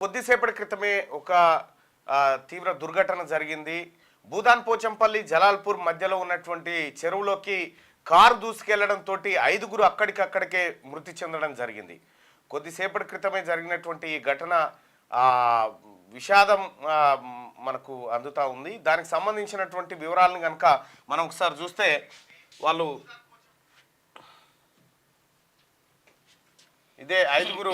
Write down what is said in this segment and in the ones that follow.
కొద్దిసేపటి క్రితమే ఒక తీవ్ర దుర్ఘటన జరిగింది. భూదాన్ పోచంపల్లి జలాల్పూర్ మధ్యలో ఉన్నటువంటి చెరువులోకి కారు దూసుకెళ్లడంతో 5గురు అక్కడికక్కడికే మృతి చెందడం జరిగింది. కొద్దిసేపటి క్రితమే జరిగినటువంటి ఈ ఘటన విషాదం మనకు అందుతా ఉంది. దానికి సంబంధించినటువంటి వివరాలను కనుక మనం ఒకసారి చూస్తే వాళ్ళు ఇదే 5గురు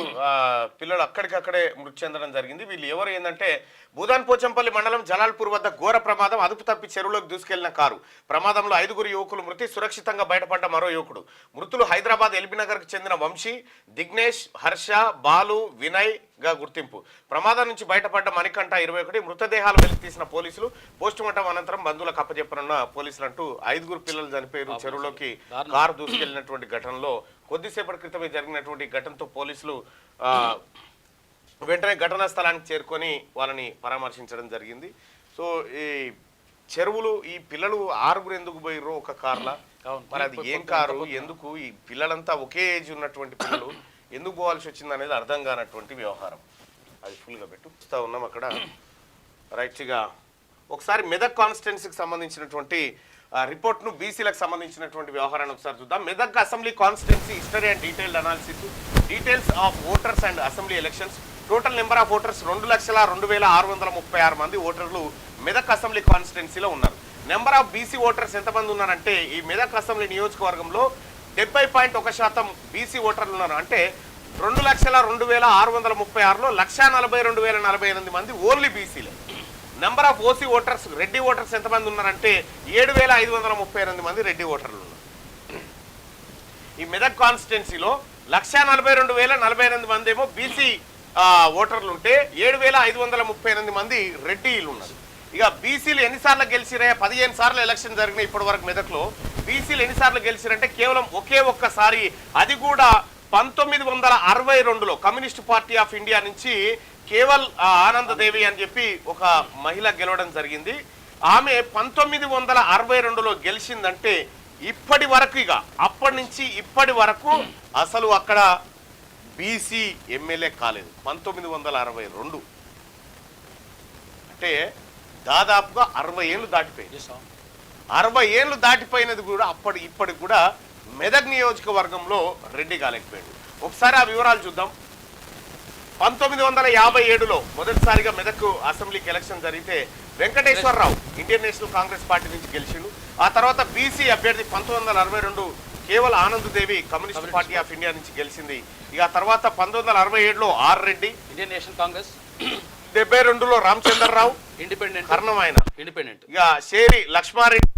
పిల్లలు అక్కడికక్కడే మృతి చెందడం జరిగింది. వీళ్ళు ఎవరు ఏంటంటే భూదాన్ పోచంపల్లి మండలం జలాల్పూర్ వద్ద ఘోర ప్రమాదం, అదుపు తప్పి చెరువులోకి దూసుకెళ్లిన కారు ప్రమాదంలో 5గురు యువకులు మృతి, సురక్షితంగా బయటపడ్డ మరో యువకుడు. మృతులు హైదరాబాద్ ఎల్బీనగర్కు చెందిన వంశీ, దిగ్నేష్, హర్ష, బాలు, వినయ్ గా గుర్తింపు. ప్రమాదం నుంచి బయటపడ్డ మణికంఠ 21. మృతదేహాలు వెలికి తీసిన పోలీసులు పోస్టుమార్టం అనంతరం బంధువులకు అప్పచెప్పనున్న పోలీసులు అంటూ 5గురు పిల్లలు చనిపోయారు చెరువులోకి కారు దూసుకెళ్లినటువంటి ఘటనలో. కొద్దిసేపటి క్రితమే జరిగినటువంటి ఘటనతో పోలీసులు వెంటనే ఘటనా స్థలానికి చేరుకొని వాళ్ళని పరామర్శించడం జరిగింది. సో ఈ చెరువులు ఈ పిల్లలు 6గురు ఎందుకు పోయిర్రో ఒక కార్లా, మరి అది ఏం కారు, ఎందుకు ఈ పిల్లలంతా ఒకే ఏజ్ ఉన్నటువంటి పిల్లలు ఎందుకు పోవాల్సి వచ్చింది అనేది అర్థం కానటువంటి వ్యవహారం. అది ఫుల్గా చూస్తూ ఉన్నాం అక్కడ. రైట్గా ఒకసారి మెదక్ కాన్స్టిట్యున్సీకి సంబంధించినటువంటి రిపోర్ట్ను బీసీలకు సంబంధించినటువంటి వ్యవహారాన్ని ఒకసారి చూద్దాం. Medak assembly constituency history and detailed analysis, details of voters and assembly elections. Total number of voters 2,02,636 మంది ఓటర్లు మెదక్ అసెంబ్లీ కాన్స్టిట్యున్సీలో ఉన్నారు. నెంబర్ ఆఫ్ బీసీ ఓటర్స్ ఎంతమంది ఉన్నారంటే ఈ మెదక్ అసెంబ్లీ నియోజకవర్గంలో 70.1% బీసీ ఓటర్లు ఉన్నారు. అంటే 2,02,636లో 1,42,048 మంది ఓన్లీ బీసీలే. Number of OC voters Reddy voters ఎంతమంది ఉన్నారంటే 7,538 మంది రెడ్డి ఓటర్లు ఉన్నారు. ఈ మెదక్ కాన్స్టిట్యున్సీలో 1,42,048 మంది ఏమో బీసీ ఓటర్లు ఉంటే 7,538 మంది రెడ్డిలు ఉన్నారు. ఇక బీసీలు ఎన్నిసార్లు గెలిచిరా? 15 సార్లు ఎలక్షన్ జరిగినాయి ఇప్పటి వరకు మెదక్లో. బీసీలు ఎన్నిసార్లు గెలిచిరంటే కేవలం ఒకే ఒక్కసారి, అది కూడా 1962లో కమ్యూనిస్ట్ పార్టీ ఆఫ్ ఇండియా నుంచి కేవల్ ఆనందదేవి అని చెప్పి ఒక మహిళ గెలవడం జరిగింది. ఆమె 1962లో గెలిచిందంటే ఇప్పటి వరకు, ఇక అప్పటి నుంచి ఇప్పటి వరకు అసలు అక్కడ బీసీ ఎమ్మెల్యే కాలేదు. 1962 అంటే దాదాపుగా 60 ఏళ్ళు దాటిపోయింది. 60 ఏళ్ళు దాటిపోయినది కూడా ఇప్పటికి కూడా మెదక్ నియోజకవర్గంలో రెడ్డి కాలేకపోయాడు. ఒకసారి ఆ వివరాలు చూద్దాం. 1957లో మొదటిసారిగా మెదక్ అసెంబ్లీకి ఎలక్షన్ జరిగితే Venkateswara Rao Indian National Congress party నుంచి గెలిచిండు. ఆ తర్వాత బీసీ అభ్యర్థి 1962 Keval Anandadevi Communist Party of India నుంచి గెలిచింది. ఇక తర్వాత 1967లో R Reddy Indian National Congress, 72లో రామచంద్రరావు ఇండిపెండెంట్ కర్ణం ఆయన ఇండిపెండెంట్, ఇక షేరి లక్ష్మారెడ్డి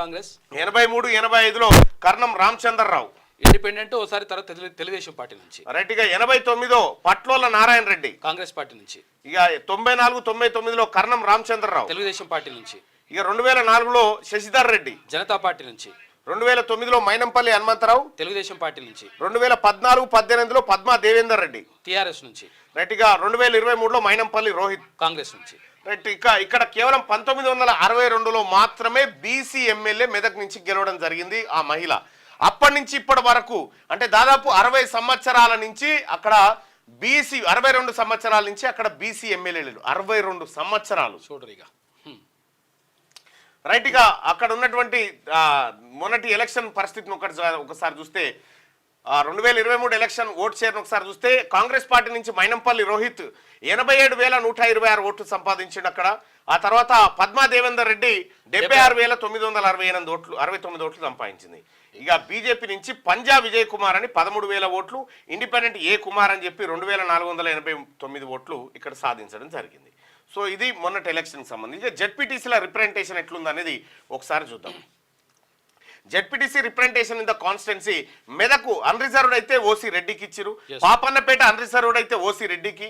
కాంగ్రెస్, 83 85లో కర్ణం రామచంద్రరావు ఇండిపెండెంట్, ఓసారి తర్వాత తెలుగుదేశం పార్టీ నుంచి. రైట్. ఇక 89లో పట్లోల నారాయణ రెడ్డి కాంగ్రెస్ పార్టీ నుంచి. ఇక 94 99లో కర్ణం రామచంద్రరావు తెలుగుదేశం పార్టీ నుంచి. ఇక 2004లో శశిధర్ రెడ్డి జనతా పార్టీ నుంచి. 2009లో మైనంపల్లి హనుమంతరావు తెలుగుదేశం పార్టీ నుంచి. 2014 18లో పద్మా దేవేందర్ రెడ్డి టీఆర్ఎస్ నుంచి. రైట్. ఇక 2023లో మైనంపల్లి రోహిత్ కాంగ్రెస్ నుంచి. రైట్. ఇక్కడ కేవలం 1962లో మాత్రమే బీసీ ఎమ్మెల్యే మెదక్ నుంచి గెలవడం జరిగింది ఆ మహిళ. అప్పటి నుంచి ఇప్పటి వరకు అంటే దాదాపు 60 సంవత్సరాల నుంచి అక్కడ బీసీ, 62 సంవత్సరాల నుంచి అక్కడ బీసీ ఎమ్మెల్యేలు 62 సంవత్సరాలు చూడరిగా. రైట్. ఇక అక్కడ ఉన్నటువంటి మొన్నటి ఎలక్షన్ పరిస్థితిని ఒకసారి చూస్తే 2023 ఎలక్షన్ ఓట్ షేర్ను ఒకసారి చూస్తే కాంగ్రెస్ పార్టీ నుంచి మైనంపల్లి రోహిత్ 87,126 ఓట్లు సంపాదించిండు అక్కడ. ఆ తర్వాత పద్మా దేవేందర్ రెడ్డి 76,969 ఓట్లు సంపాదించింది. ఇక బీజేపీ నుంచి పంజా విజయ్ కుమార్ అని 13,000 ఓట్లు, ఇండిపెండెంట్ ఏ కుమార్ అని చెప్పి 2,489 ఓట్లు ఇక్కడ సాధించడం జరిగింది. సో ఇది మొన్నటి ఎలక్షన్కి సంబంధించి. జెడ్పీటీసీల రిప్రజెంటేషన్ ఎట్లుందనేది ఒకసారి చూద్దాం. ZPTC representation in the constituency Medak unreserved అయితే ఓసీ రెడ్డికి ఇచ్చిరు, పాపన్నపేట అన్రిజర్వ్డ్ అయితే ఓసీ రెడ్డికి,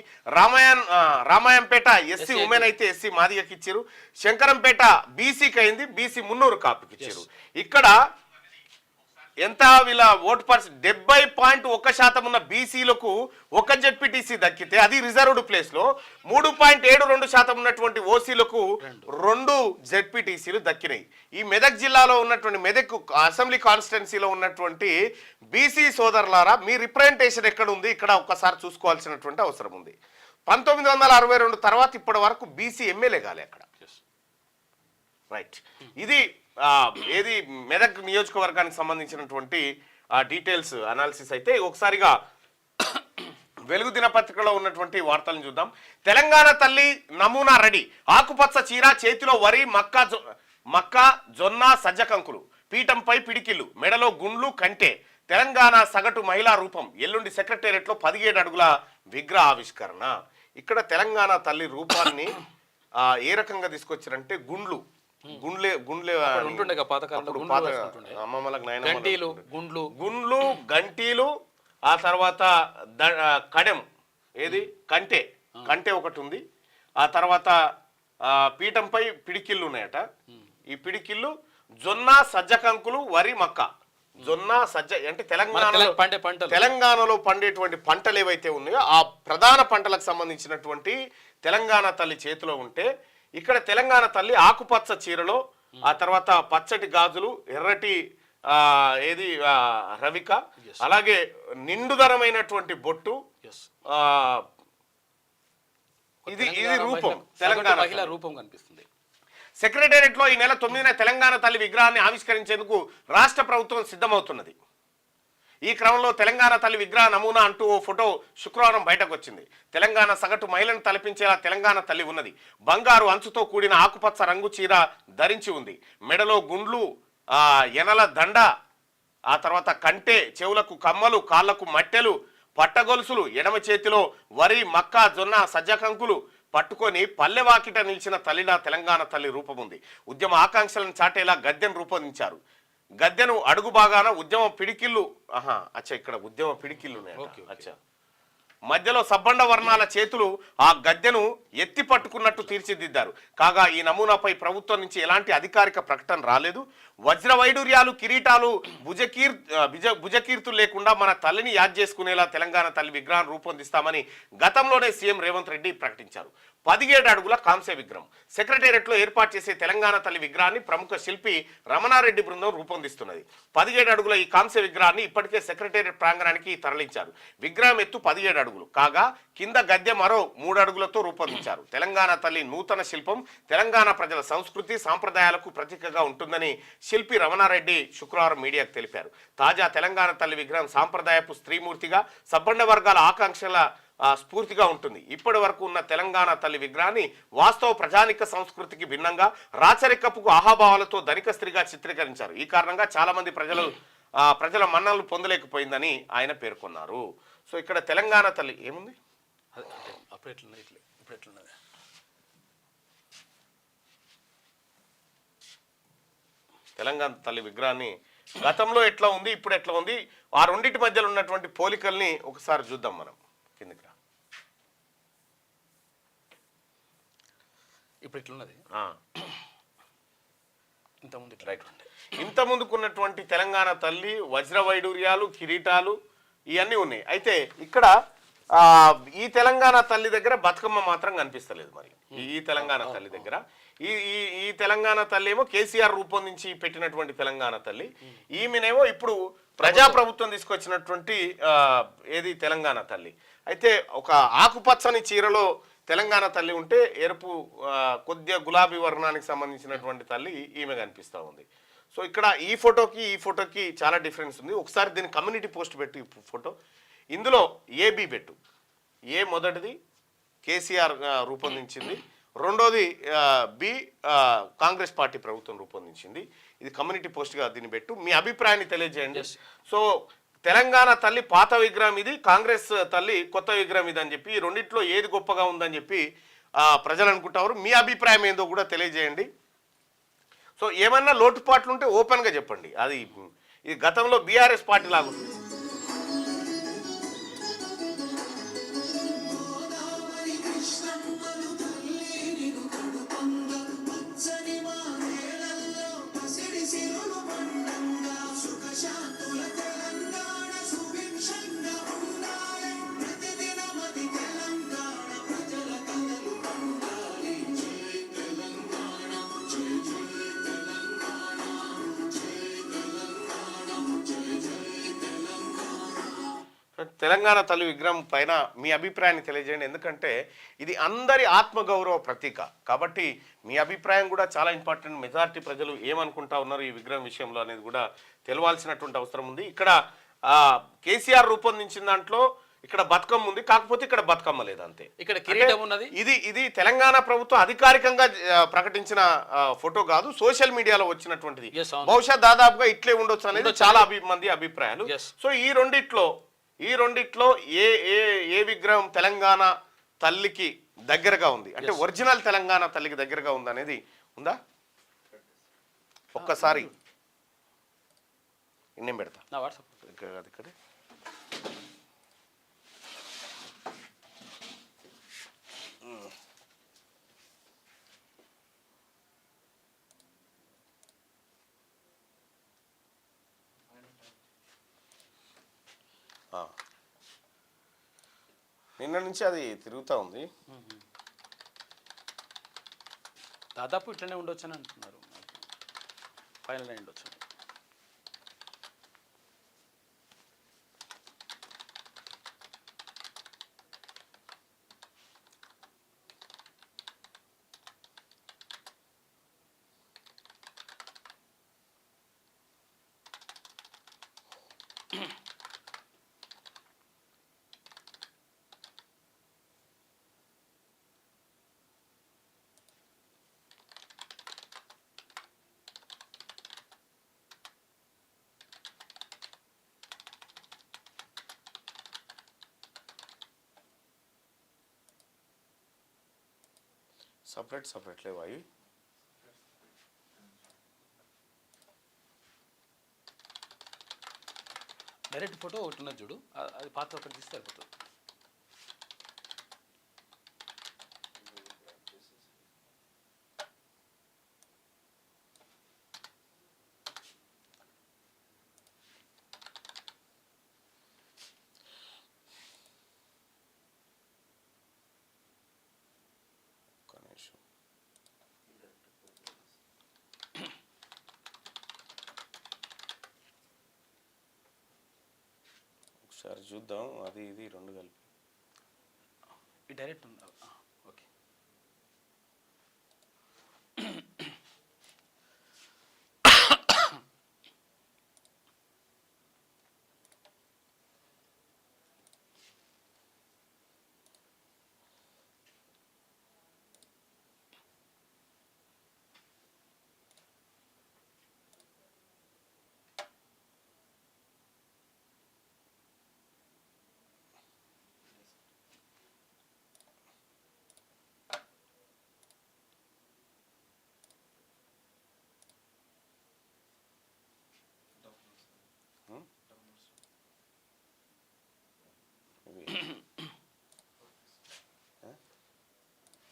రామాయంపేట ఎస్సీ ఉమెన్ అయితే ఎస్సీ మాదిగకి ఇచ్చిరు, శంకరంపేట బీసీకి అయింది, బీసీ మున్నూరు కాపుకి ఇచ్చారు. ఇక్కడ ఎంత వీళ్ళ ఓటు 70.1% ఉన్న బీసీలకు ఒక జెడ్పీటీసీ దక్కితే అది రిజర్వ్డ్ ప్లేస్ లో 3.72% ఉన్నటువంటి ఓసీలకు 2 జెడ్పీటీసీలు దక్కినాయి. ఈ మెదక్ జిల్లాలో ఉన్నటువంటి మెదక్ అసెంబ్లీ కాన్స్టిట్యున్సీలో ఉన్నటువంటి బీసీ సోదరులారా, మీ రిప్రజెంటేషన్ ఎక్కడ ఉంది? ఇక్కడ ఒక్కసారి చూసుకోవాల్సినటువంటి అవసరం ఉంది. 1962 తర్వాత ఇప్పటి వరకు బీసీ ఎమ్మెల్యే కాలే అక్కడ. రైట్, ఇది ఏది మెదక్ నియోజకవర్గానికి సంబంధించినటువంటి డీటెయిల్స్ అనాలిసిస్. అయితే ఒకసారిగా వెలుగు దినపత్రికలో ఉన్నటువంటి వార్తలను చూద్దాం. తెలంగాణ తల్లి నమూనా రెడీ, ఆకుపచ్చ చీర, చేతిలో వరి, మక్క, జొన్న, సజ్జ కంకులు, పీఠంపై పిడికిళ్ళు, మెడలో గుండ్లు, కంటే. తెలంగాణ సగటు మహిళా రూపం, ఎల్లుండి సెక్రటేరియట్లో 17 అడుగుల విగ్రహ ఆవిష్కరణ. ఇక్కడ తెలంగాణ తల్లి రూపాన్ని ఏ రకంగా తీసుకొచ్చారంటే గుండ్లు గంటీలు, ఆ తర్వాత కడెం, ఏది కంటే ఒకటి ఉంది. ఆ తర్వాత పీఠంపై పిడికిళ్ళు ఉన్నాయట. ఈ పిడికిళ్ళు జొన్న, సజ్జ కంకులు, వరి, మక్క. జొన్న, సజ్జ అంటే తెలంగాణలో పండేటువంటి పంటలు ఏవైతే ఉన్నాయో ఆ ప్రధాన పంటలకు సంబంధించినటువంటి తెలంగాణ తల్లి చేతిలో ఉంటే, ఇక్కడ తెలంగాణ తల్లి ఆకుపచ్చ చీరలో, ఆ తర్వాత పచ్చటి గాజులు, ఎర్రటి ఏది రవిక, అలాగే నిండుదరమైనటువంటి బొట్టు. ఇది రూపం, తెలంగాణ మహిళా రూపం కనిపిస్తుంది. సెక్రటేరియట్ లో ఈ నెల 9న తెలంగాణ తల్లి విగ్రహాన్ని ఆవిష్కరించేందుకు రాష్ట్ర ప్రభుత్వం సిద్ధమవుతున్నది. ఈ క్రమంలో తెలంగాణ తల్లి విగ్రహ నమూనా అంటూ ఓ ఫోటో శుక్రవారం బయటకు వచ్చింది. తెలంగాణ సగటు మహిళను తలపించేలా తెలంగాణ తల్లి ఉన్నది. బంగారు అంచుతో కూడిన ఆకుపచ్చ రంగు చీర ధరించి ఉంది. మెడలో గుండ్లు, ఎనల దండ, ఆ తర్వాత కంటే, చెవులకు కమ్మలు, కాళ్లకు మట్టెలు, పట్టగొలుసులు, ఎడమ చేతిలో వరి, మక్క, జొన్న, సజ్జ కంకులు పట్టుకొని పల్లెవాకిట నిలిచిన తల్లిలా తెలంగాణ తల్లి రూపం ఉంది. ఉద్యమ ఆకాంక్షలను చాటేలా గద్దెను రూపొందించారు. గద్దెను అడుగు బాగాన ఉద్యమ పిడికిళ్ళు, ఇక్కడ ఉద్యమ పిడికిళ్ళు అచ్చా, మధ్యలో సబ్బండ వర్ణాల చేతులు ఆ గద్దెను ఎత్తి పట్టుకున్నట్టు తీర్చిదిద్దారు. కాగా ఈ నమూనాపై ప్రభుత్వం నుంచి ఎలాంటి అధికారిక ప్రకటన రాలేదు. వజ్ర వైడూర్యాలు, కిరీటాలు, భుజకీర్తులు లేకుండా మన తల్లిని యాద్ చేసుకునేలా తెలంగాణ తల్లి విగ్రహం రూపొందిస్తామని గతంలోనే సీఎం రేవంత్ రెడ్డి ప్రకటించారు. 17 అడుగుల కాంస్య విగ్రహం సెక్రటేరియట్లో ఏర్పాటు చేసే తెలంగాణ తల్లి విగ్రహాన్ని ప్రముఖ శిల్పి రమణారెడ్డి బృందం రూపొందిస్తున్నది. 17 అడుగుల ఈ కాంస్య విగ్రహాన్ని ఇప్పటికే సెక్రటేరియట్ ప్రాంగణానికి తరలించారు. విగ్రహం ఎత్తు 17 అడుగులు కాగా కింద గద్దె మరో 3 అడుగులతో రూపొందించారు. తెలంగాణ తల్లి నూతన శిల్పం తెలంగాణ ప్రజల సంస్కృతి సాంప్రదాయాలకు ప్రతీకగా ఉంటుందని శిల్పి రమణారెడ్డి శుక్రవారం మీడియాకు తెలిపారు. తాజా తెలంగాణ తల్లి విగ్రహం సాంప్రదాయపు స్త్రీమూర్తిగా, సబ్బండ వర్గాల ఆకాంక్షల స్ఫూర్తిగా ఉంటుంది. ఇప్పటి వరకు ఉన్న తెలంగాణ తల్లి విగ్రహాన్ని వాస్తవ ప్రజానిక సంస్కృతికి భిన్నంగా రాచరికపుకు ఆహాభావాలతో ధనిక స్త్రీగా చిత్రీకరించారు. ఈ కారణంగా చాలా మంది ప్రజల మన్ననలు పొందలేకపోయిందని ఆయన పేర్కొన్నారు. సో ఇక్కడ తెలంగాణ తల్లి ఏముంది, తెలంగాణ తల్లి విగ్రహాన్ని గతంలో ఎట్లా ఉంది, ఇప్పుడు ఎట్లా ఉంది, ఆ రెండింటి మధ్యలో ఉన్నటువంటి పోలికల్ని ఒకసారి చూద్దాం మనం. కిందకి ఇప్పుడు ఇట్లున్నది, ఇంత ముందుకున్నటువంటి తెలంగాణ తల్లి వజ్ర వైడూర్యాలు, కిరీటాలు ఇవన్నీ ఉన్నాయి. అయితే ఇక్కడ ఈ తెలంగాణ తల్లి దగ్గర బతుకమ్మ మాత్రం కనిపిస్తలేదు. మరి ఈ తెలంగాణ తల్లి దగ్గర ఈ తెలంగాణ తల్లి ఏమో కేసీఆర్ రూపొందించి పెట్టినటువంటి తెలంగాణ తల్లి, ఈమెనేమో ఇప్పుడు ప్రజాప్రభుత్వం తీసుకొచ్చినటువంటి ఏది తెలంగాణ తల్లి. అయితే ఒక ఆకుపచ్చని చీరలో తెలంగాణ తల్లి ఉంటే ఎరుపు కొద్దిగా గులాబీ వర్ణానికి సంబంధించినటువంటి తల్లి ఈమె కనిపిస్తూ ఉంది. సో ఇక్కడ ఈ ఫోటోకి చాలా డిఫరెన్స్ ఉంది. ఒకసారి దీన్ని కమ్యూనిటీ పోస్ట్ పెట్టి ఫోటో, ఇందులో ఏబి పెట్టు. ఏ మొదటిది కేసీఆర్ రూపొందించింది, రెండోది బి కాంగ్రెస్ పార్టీ ప్రభుత్వం రూపొందించింది. ఇది కమ్యూనిటీ పోస్ట్గా దీన్ని పెట్టు, మీ అభిప్రాయాన్ని తెలియజేయండి. సో తెలంగాణ తల్లి పాత విగ్రహం ఇది, కాంగ్రెస్ తల్లి కొత్త విగ్రహం ఇది అని చెప్పి రెండిట్లో ఏది గొప్పగా ఉందని చెప్పి ప్రజలు అనుకుంటారు. మీ అభిప్రాయం ఏందో కూడా తెలియజేయండి. సో ఏమన్నా లోటుపాట్లు ఉంటే ఓపెన్గా చెప్పండి. అది ఇది గతంలో బీఆర్ఎస్ పార్టీ లాగా ఉంది. తెలంగాణ తల్లి విగ్రహం పైన మీ అభిప్రాయాన్ని తెలియజేయండి. ఎందుకంటే ఇది అందరి ఆత్మగౌరవ ప్రతీక కాబట్టి మీ అభిప్రాయం కూడా చాలా ఇంపార్టెంట్. మెజారిటీ ప్రజలు ఏమనుకుంటా ఉన్నారు ఈ విగ్రహం విషయంలో అనేది కూడా తెలవాల్సినటువంటి అవసరం ఉంది. ఇక్కడ కేసీఆర్ రూపొందించిన దాంట్లో ఇక్కడ బతుకమ్మ ఉంది, కాకపోతే ఇక్కడ బతుకమ్మ లేదు అంతే. ఇక్కడ కిరీటం ఉన్నది. ఇది తెలంగాణ ప్రభుత్వం అధికారికంగా ప్రకటించిన ఫోటో కాదు, సోషల్ మీడియాలో వచ్చినటువంటిది. బహుశా దాదాపుగా ఇట్లే ఉండొచ్చు అనేది చాలా మంది అభిప్రాయాలు. సో ఈ రెండిట్లో ఏ ఏ ఏ విగ్రహం తెలంగాణ తల్లికి దగ్గరగా ఉంది, అంటే ఒరిజినల్ తెలంగాణ తల్లికి దగ్గరగా ఉంది అనేది ఉందా? ఒక్కసారి నేను పెడతా ఇక్కడే. నిన్న నుంచి అది తిరుగుతూ ఉంది. దాదాపు ఇట్లనే ఉండొచ్చు అని అంటున్నారు. ఫైనల్ అయి ఉండొచ్చు. సపరేట్ లేవు అవి. డైరెక్ట్ ఫోటో ఒకటి ఉన్నది చూడు, అది పాత్ర ఒకటి తీస్తే అయిపోతుంది. ఒకసారి చూద్దాం, అది ఇది రెండు కలిపి. ఈ డైరెక్ట్ ఉంది. ఓకే.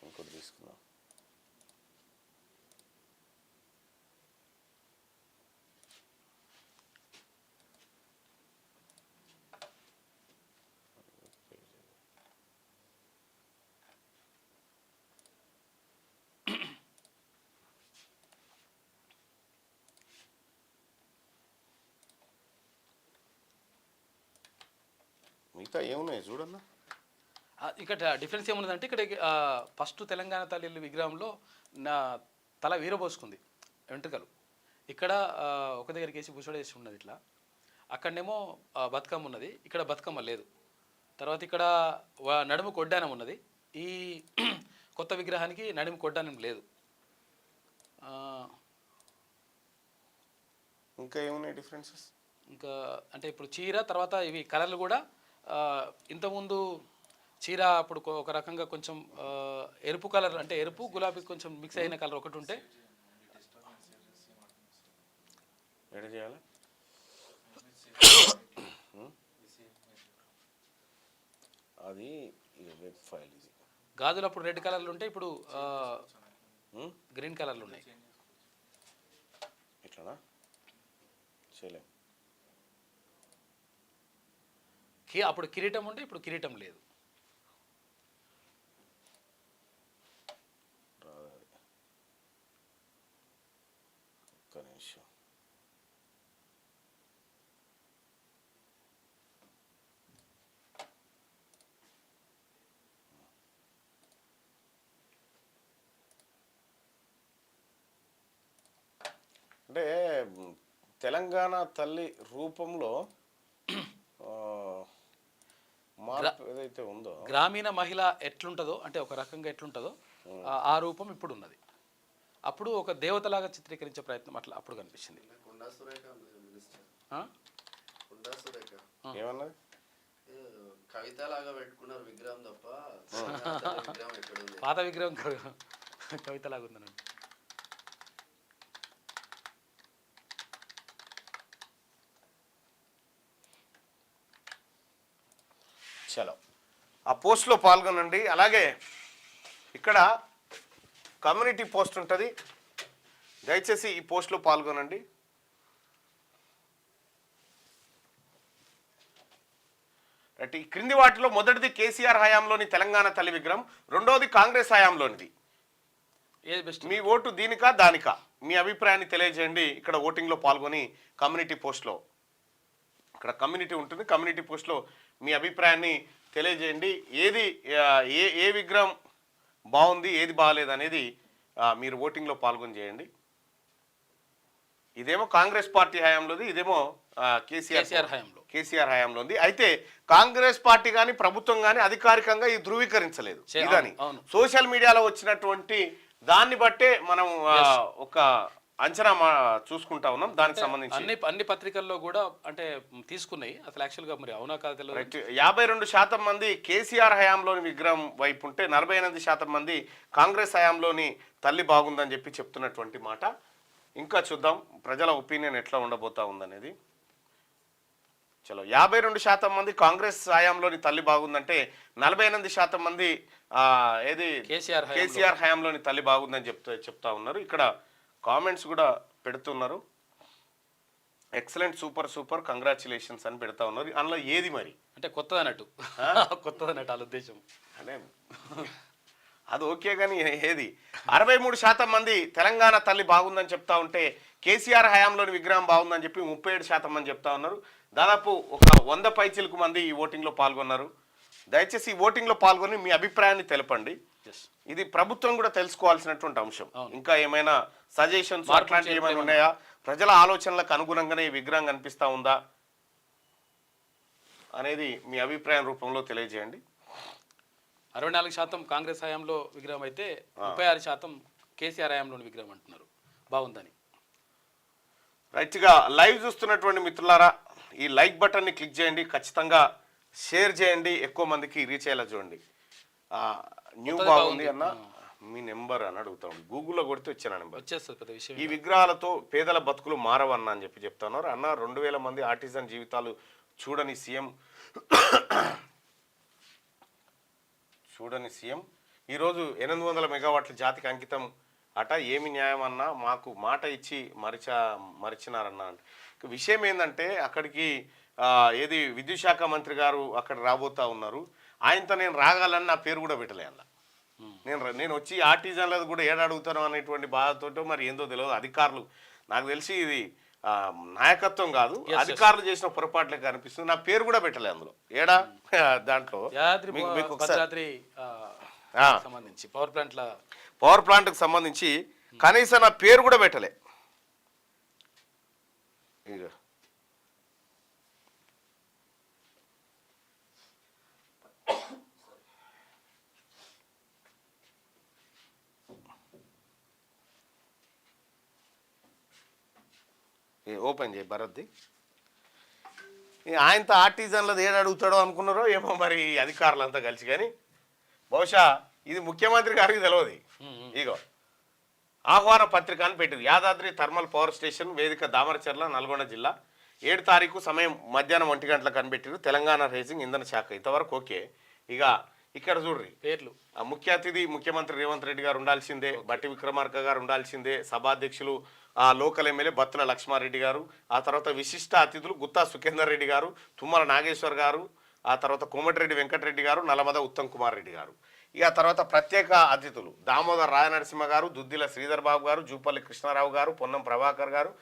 ఇంకోటి తీసుకుందాం. మిగతా ఏమున్నాయి చూడన్నా. ఇక్కడ డిఫరెన్స్ ఏమున్నదంటే ఇక్కడ ఫస్ట్ తెలంగాణ తల్లి విగ్రహంలో నా తల వీరబోసుకుంది వెంట్రుకలు. ఇక్కడ ఒక దగ్గరికి వేసి బుసడేసి ఉన్నది ఇట్లా. అక్కడనేమో బతుకమ్మ ఉన్నది, ఇక్కడ బతుకమ్మ లేదు. తర్వాత ఇక్కడ నడుము కొడ్డానం ఉన్నది. ఈ కొత్త విగ్రహానికి నడుము కొడ్డానం లేదు. ఇంకా ఏమున్నాయి డిఫరెన్సెస్? ఇంకా అంటే ఇప్పుడు చీర తర్వాత ఇవి కలర్లు కూడా ఇంతకుముందు చీర అప్పుడు ఒక రకంగా కొంచెం ఎరుపు కలర్, అంటే ఎరుపు గులాబీ కొంచెం మిక్స్ అయిన కలర్ ఒకటి ఉంటే చేయాలి. అది వెబ్ ఫైల్. ఇది గాజులు అప్పుడు రెడ్ కలర్లు ఉంటాయి, ఇప్పుడు గ్రీన్ కలర్లు ఉన్నాయి. ఇట్లానా చేయలేం. అప్పుడు కిరీటం ఉంటే ఇప్పుడు కిరీటం లేదు. ఒక్క నిమిషం. అంటే తెలంగాణ తల్లి రూపంలో మార్పు ఏదైతే ఉందో, గ్రామీణ మహిళ ఎట్లుంటుందో అంటే ఒక రకంగా ఎట్లుంటుందో ఆ రూపం ఇప్పుడు ఉన్నది. అప్పుడు ఒక దేవతలాగా చిత్రీకరించే ప్రయత్నం అట్లా అప్పుడు కనిపించింది. ఏమన్నది కవిత లాగా పెట్టుకున్నారు విగ్రహం తప్ప విగ్రహం ఎక్కడ ఉంది? పాత విగ్రహం కవితలాగా ఉందనండి. చలో ఆ పోస్ట్లో పాల్గొనండి. అలాగే ఇక్కడ కమ్యూనిటీ పోస్ట్ ఉంటుంది, దయచేసి ఈ పోస్ట్లో పాల్గొనండి. ఈ క్రింది వాటిలో మొదటిది కేసీఆర్ హయాంలోని తెలంగాణ తల్లి విగ్రహం, రెండోది కాంగ్రెస్ హయాంలోనిది. ఏది బెస్ట్? మీ ఓటు దీనికా దానికా? మీ అభిప్రాయాన్ని తెలియజేయండి. ఇక్కడ ఓటింగ్లో పాల్గొని కమ్యూనిటీ పోస్ట్లో, ఇక్కడ కమ్యూనిటీ ఉంటుంది, కమ్యూనిటీ పోస్ట్లో మీ అభిప్రాయాన్ని తెలియజేయండి. ఏది ఏ విగ్రహం బాగుంది, ఏది బాగాలేదు అనేది మీరు ఓటింగ్లో పాల్గొని చేయండి. ఇదేమో కాంగ్రెస్ పార్టీ హయాంలోది, ఇదేమో కేసీఆర్ హయాంలో ఉంది. అయితే కాంగ్రెస్ పార్టీ కానీ ప్రభుత్వం కానీ అధికారికంగా ఇది ధృవీకరించలేదు. ఇదని సోషల్ మీడియాలో వచ్చినటువంటి దాన్ని బట్టే మనం ఒక అంచనా చూసుకుంటా ఉన్నాం. దానికి సంబంధించి అన్ని పత్రికల్లో కూడా అంటే తీసుకున్నాయి. అసలు యాక్చువల్గా మరి అవునా కాదు తెలియదు. 52% మంది కేసీఆర్ హయాంలోని విగ్రహం వైపు ఉంటే 48% మంది కాంగ్రెస్ హయాంలోని తల్లి బాగుందని చెప్పి చెప్తున్నటువంటి మాట. ఇంకా చూద్దాం ప్రజల ఒపీనియన్ ఎట్లా ఉండబోతా ఉందనేది. చలో 52% మంది కాంగ్రెస్ హయాంలోని తల్లి బాగుందంటే 48% మంది ఏది కేసీఆర్ హయాంలోని తల్లి బాగుందని చెప్తా ఉన్నారు. ఇక్కడ కామెంట్స్ కూడా పెడుతున్నారు. ఎక్సలెంట్, సూపర్ సూపర్, కంగ్రాచులేషన్స్ అని పెడతా ఉన్నారు. అందులో ఏది మరి అంటే కొత్తదన్నట్టు కొత్తదన్నట్టు వాళ్ళ ఉద్దేశం అంటే అది ఓకే, కానీ ఏది 63% మంది తెలంగాణ తల్లి బాగుందని చెప్తా ఉంటే కేసీఆర్ హయాంలోని విగ్రహం బాగుందని చెప్పి 37% మంది చెప్తా ఉన్నారు. దాదాపు ఒక 100 పైచిలకు మంది ఈ ఓటింగ్లో పాల్గొన్నారు. దయచేసి ఈ ఓటింగ్లో పాల్గొని మీ అభిప్రాయాన్ని తెలపండి. ఇది ప్రభుత్వం కూడా తెలుసుకోవాల్సినటువంటి అంశం. ఇంకా ఏమైనా సజెషన్స్ అట్లాంటివి ఏమైనా ఉన్నాయా? ప్రజల ఆలోచనలకు అనుగుణంగానే ఈ విగ్రహం కనిపిస్తా ఉందా అనేది మీ అభిప్రాయం రూపంలో తెలియజేయండి. 64% కాంగ్రెస్ హయాంలో విగ్రహం అయితే 36% కేసీఆర్ హయాంలోని విగ్రహం అంటున్నారు బాగుందని. రైట్గా లైవ్ చూస్తున్నటువంటి మిత్రులారా, ఈ లైక్ బటన్ని క్లిక్ చేయండి, ఖచ్చితంగా షేర్ చేయండి, ఎక్కువ మందికి రీచ్ అయ్యేలా చూడండి. న్యూ బాగుంది అన్న మీ నెంబర్ అని అడుగుతాం. గూగుల్లో కొడితే వచ్చిన నెంబర్ వచ్చేస్తుంది. ఈ విగ్రహాలతో పేదల బతుకులు మారవన్న అని చెప్పి చెప్తున్నారు. అన్న 2000 మంది ఆర్టిజన్ జీవితాలు చూడని సీఎం ఈరోజు 800 మెగావాట్ల జాతికి అంకితం అట. ఏమి న్యాయం అన్నా, మాకు మాట ఇచ్చి మరిచినారన్న. అంటే విషయం ఏంటంటే అక్కడికి ఏది విద్యుత్ శాఖ మంత్రి గారు అక్కడ రాబోతా ఉన్నారు. ఆయనతో నేను రాగాలని నా పేరు కూడా పెట్టలే అన్న. నేను వచ్చి ఆర్టిజన్లది కూడా ఏడాడుగుతాను అనేటువంటి బాధతో మరి ఏందో తెలియదు. అధికారులు నాకు తెలిసి ఇది నాయకత్వం కాదు, అధికారులు చేసిన పొరపాట్లే కనిపిస్తుంది. నా పేరు కూడా పెట్టలే అందులో. ఏడా దాంట్లో సంబంధించి పవర్ ప్లాంట్ కి సంబంధించి కనీసం నా పేరు కూడా పెట్టలే. ఇక ఓపెన్ చేయి భరత్ది. ఆయనతో ఆర్టిజన్లది ఏడు అడుగుతాడో అనుకున్నారో ఏమో మరి అధికారులంతా కలిసి. కానీ బహుశా ఇది ముఖ్యమంత్రి గారికి తెలియదు. ఇగో ఆహ్వాన పత్రిక అని పెట్టింది. యాదాద్రి థర్మల్ పవర్ స్టేషన్ వేదిక దామరచర్ల నల్గొండ జిల్లా 7 తారీఖు సమయం మధ్యాహ్నం 1 గంటలకు కనిపెట్టారు. తెలంగాణ రైజింగ్ ఇంధన శాఖ. ఇంతవరకు ఓకే. ఇక ఇక్కడ చూడ్రి పేర్లు. ముఖ్య అతిథి ముఖ్యమంత్రి రేవంత్ రెడ్డి గారు ఉండాల్సిందే, బట్టి విక్రమార్క గారు ఉండాల్సిందే, సభాధ్యక్షులు లోకల్ ఎమ్మెల్యే బత్తుల లక్ష్మారెడ్డి గారు, ఆ తర్వాత విశిష్ట అతిథులు గుత్తా సుఖేందర్ రెడ్డి గారు, తుమ్మల నాగేశ్వర్ గారు, ఆ తర్వాత కోమటిరెడ్డి వెంకటరెడ్డి గారు, నల్లమద ఉత్తమ్ కుమార్ రెడ్డి గారు. ఇక తర్వాత ప్రత్యేక అతిథులు దామోదర్ రాయనరసింహ గారు, దుద్దిల శ్రీధర్ బాబు గారు, జూపల్లి కృష్ణారావు గారు, పొన్నం ప్రభాకర్ గారు,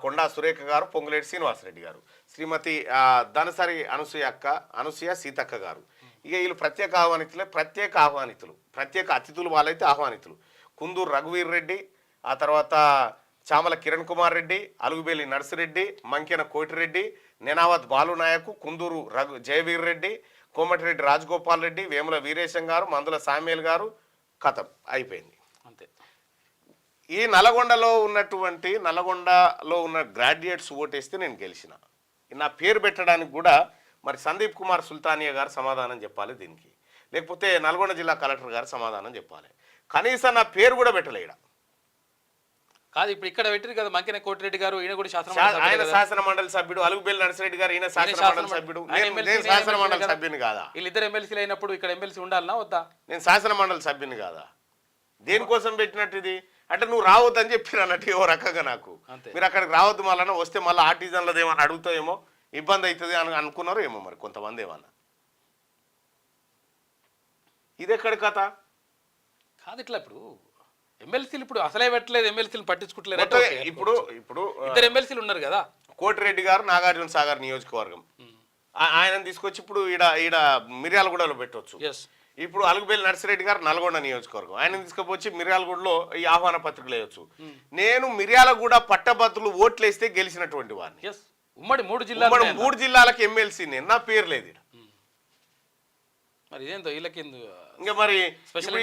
కొండా సురేఖ గారు, పొంగులేటి శ్రీనివాసరెడ్డి గారు, శ్రీమతి ధనసరి అనసూయ సీతక్క గారు. ఇక వీళ్ళు ప్రత్యేక ఆహ్వానితులు, ప్రత్యేక అతిథులు వాళ్ళైతే ఆహ్వానితులు. కుందూరు రఘువీర్ రెడ్డి, ఆ తర్వాత చామల కిరణ్ కుమార్ రెడ్డి, అలుగుబేలి నర్సిరెడ్డి, మంకెన కోటిరెడ్డి, నెనావత్ బాలునాయకు, కుందూరు జయవీర్ రెడ్డి, కోమటిరెడ్డి రాజగోపాల్ రెడ్డి, వేముల వీరేశం గారు, మందుల సామ్యుల్ గారు, కథం అయిపోయింది. అంతే. ఈ నల్గొండలో ఉన్న గ్రాడ్యుయేట్స్ ఓటేస్తే నేను గెలిచిన. నా పేరు పెట్టడానికి కూడా మరి సందీప్ కుమార్ సుల్తానియా గారు సమాధానం చెప్పాలి దీనికి, లేకపోతే నల్గొండ జిల్లా కలెక్టర్ గారు సమాధానం చెప్పాలి. కనీసం నా పేరు కూడా పెట్టలేడ. కాదు ఇప్పుడు ఇక్కడ పెట్టింది కదా మంకెన కోటిరెడ్డి గారు, ఈయన కూడా ఆయన శాసన మండలి సభ్యుడు, అలుగుబేలి నరసిరెడ్డి గారు ఈయన శాసన మండలి సభ్యుడు. నేను శాసన మండలి సభ్యుని కాదా? వీళ్ళిద్దరు ఎమ్మెల్సీలు అయినప్పుడు ఇక్కడ ఎమ్మెల్సీ ఉండాలనా వద్దా? నేను శాసన మండలి సభ్యుని కాదా? దేనికోసం పెట్టినట్టు ఇది? అంటే నువ్వు రావద్దని చెప్పిన అన్నట్టు ఓ రకంగా నాకు. మీరు అక్కడికి రావద్దు, మళ్ళీ వస్తే మళ్ళీ ఆర్టిజన్లది ఏమన్నా అడుగుతాయేమో, ఇబ్బంది అవుతుంది అని అనుకున్నారు ఏమో మరి కొంతమంది ఏమన్నా. ఇది ఎక్కడి కథ కాదు. ఇట్లా ఇప్పుడు ఎమ్మెల్సీలు ఇప్పుడు అసలే పెట్టలేదు, ఎమ్మెల్సీలు పట్టించుకుంటలేదు. ఇప్పుడు ఇద్దరు ఎమ్మెల్సీలు ఉన్నారు కదా, కోటిరెడ్డి గారు నాగార్జున సాగర్ నియోజకవర్గం, ఆయన తీసుకొచ్చి ఇప్పుడు ఈడ మిర్యాలగూడలో పెట్టవచ్చు. ఇప్పుడు అలుగుబేలి నర్సిరెడ్డి గారు నల్గొండ నియోజకవర్గం, ఆయన తీసుకుపోయి మిర్యాలగూడలో ఈ ఆహ్వాన పత్రికలు వేయచ్చు. నేను మిర్యాలగూడ పట్టభద్రులు ఓట్లేస్తే గెలిచినటువంటి వాడిని. ఉమ్మడి 3 జిల్లాలకు ఎమ్మెల్సీ నేను, నా పేరు లేదు. మరి ఇదేందో వీళ్ళకి ఇంకా మరి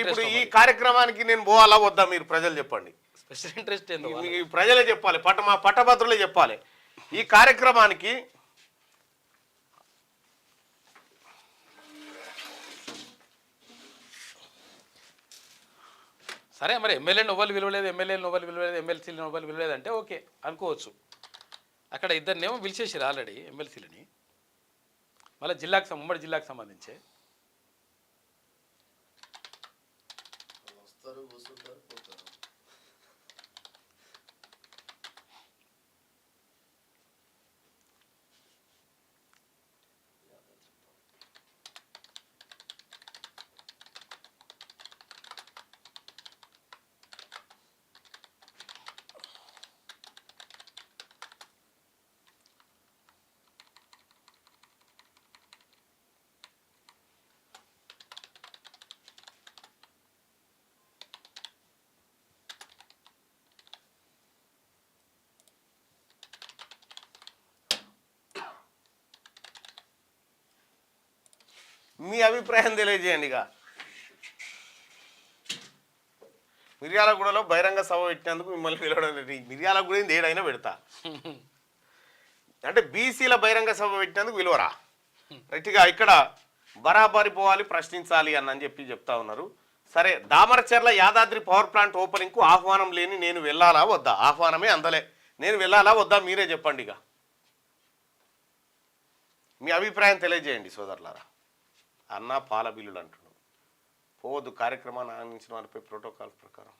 ఇప్పుడు ఈ కార్యక్రమానికి నేను పోవాలా వద్దా మీరు ప్రజలు చెప్పండి. స్పెషల్ ఇంట్రెస్ట్ ఏందో ప్రజలే చెప్పాలి, మా పట్టభద్రులే చెప్పాలి. ఈ కార్యక్రమానికి సరే మరి ఎమ్మెల్యే నొవ్వలు విలువలేదు, ఎమ్మెల్సీలు నొవ్వలు విలువలేదు అంటే ఓకే అనుకోవచ్చు. అక్కడ ఇద్దరినేమో పిలిచేసారు ఆల్రెడీ ఎమ్మెల్సీలని, మళ్ళీ ఉమ్మడి జిల్లాకు సంబంధించి. మీ అభిప్రాయం తెలియజేయండి. ఇక మిర్యాలగూడలో బహిరంగ సభ పెట్టినందుకు మిమ్మల్ని పిలవడం, మిర్యాలగూడ ఏడైనా పెడతా అంటే బీసీల బహిరంగ సభ పెట్టినందుకు విలువరా? రైట్గా ఇక్కడ బరాబరి పోవాలి, ప్రశ్నించాలి అని చెప్పి చెప్తా ఉన్నారు. సరే, దామరచర్ల యాదాద్రి పవర్ ప్లాంట్ ఓపెనింగ్కు ఆహ్వానం లేని నేను వెళ్ళాలా వద్దా? ఆహ్వానమే అందలే, నేను వెళ్ళాలా వద్దా? మీరే చెప్పండి. ఇక మీ అభిప్రాయం తెలియజేయండి సోదరులారా. అన్న పాల బిల్లులు అంటున్నాడు, పోవద్దు, కార్యక్రమాన్ని ఆనందించిన వారిపై ప్రోటోకాల్ ప్రకారం.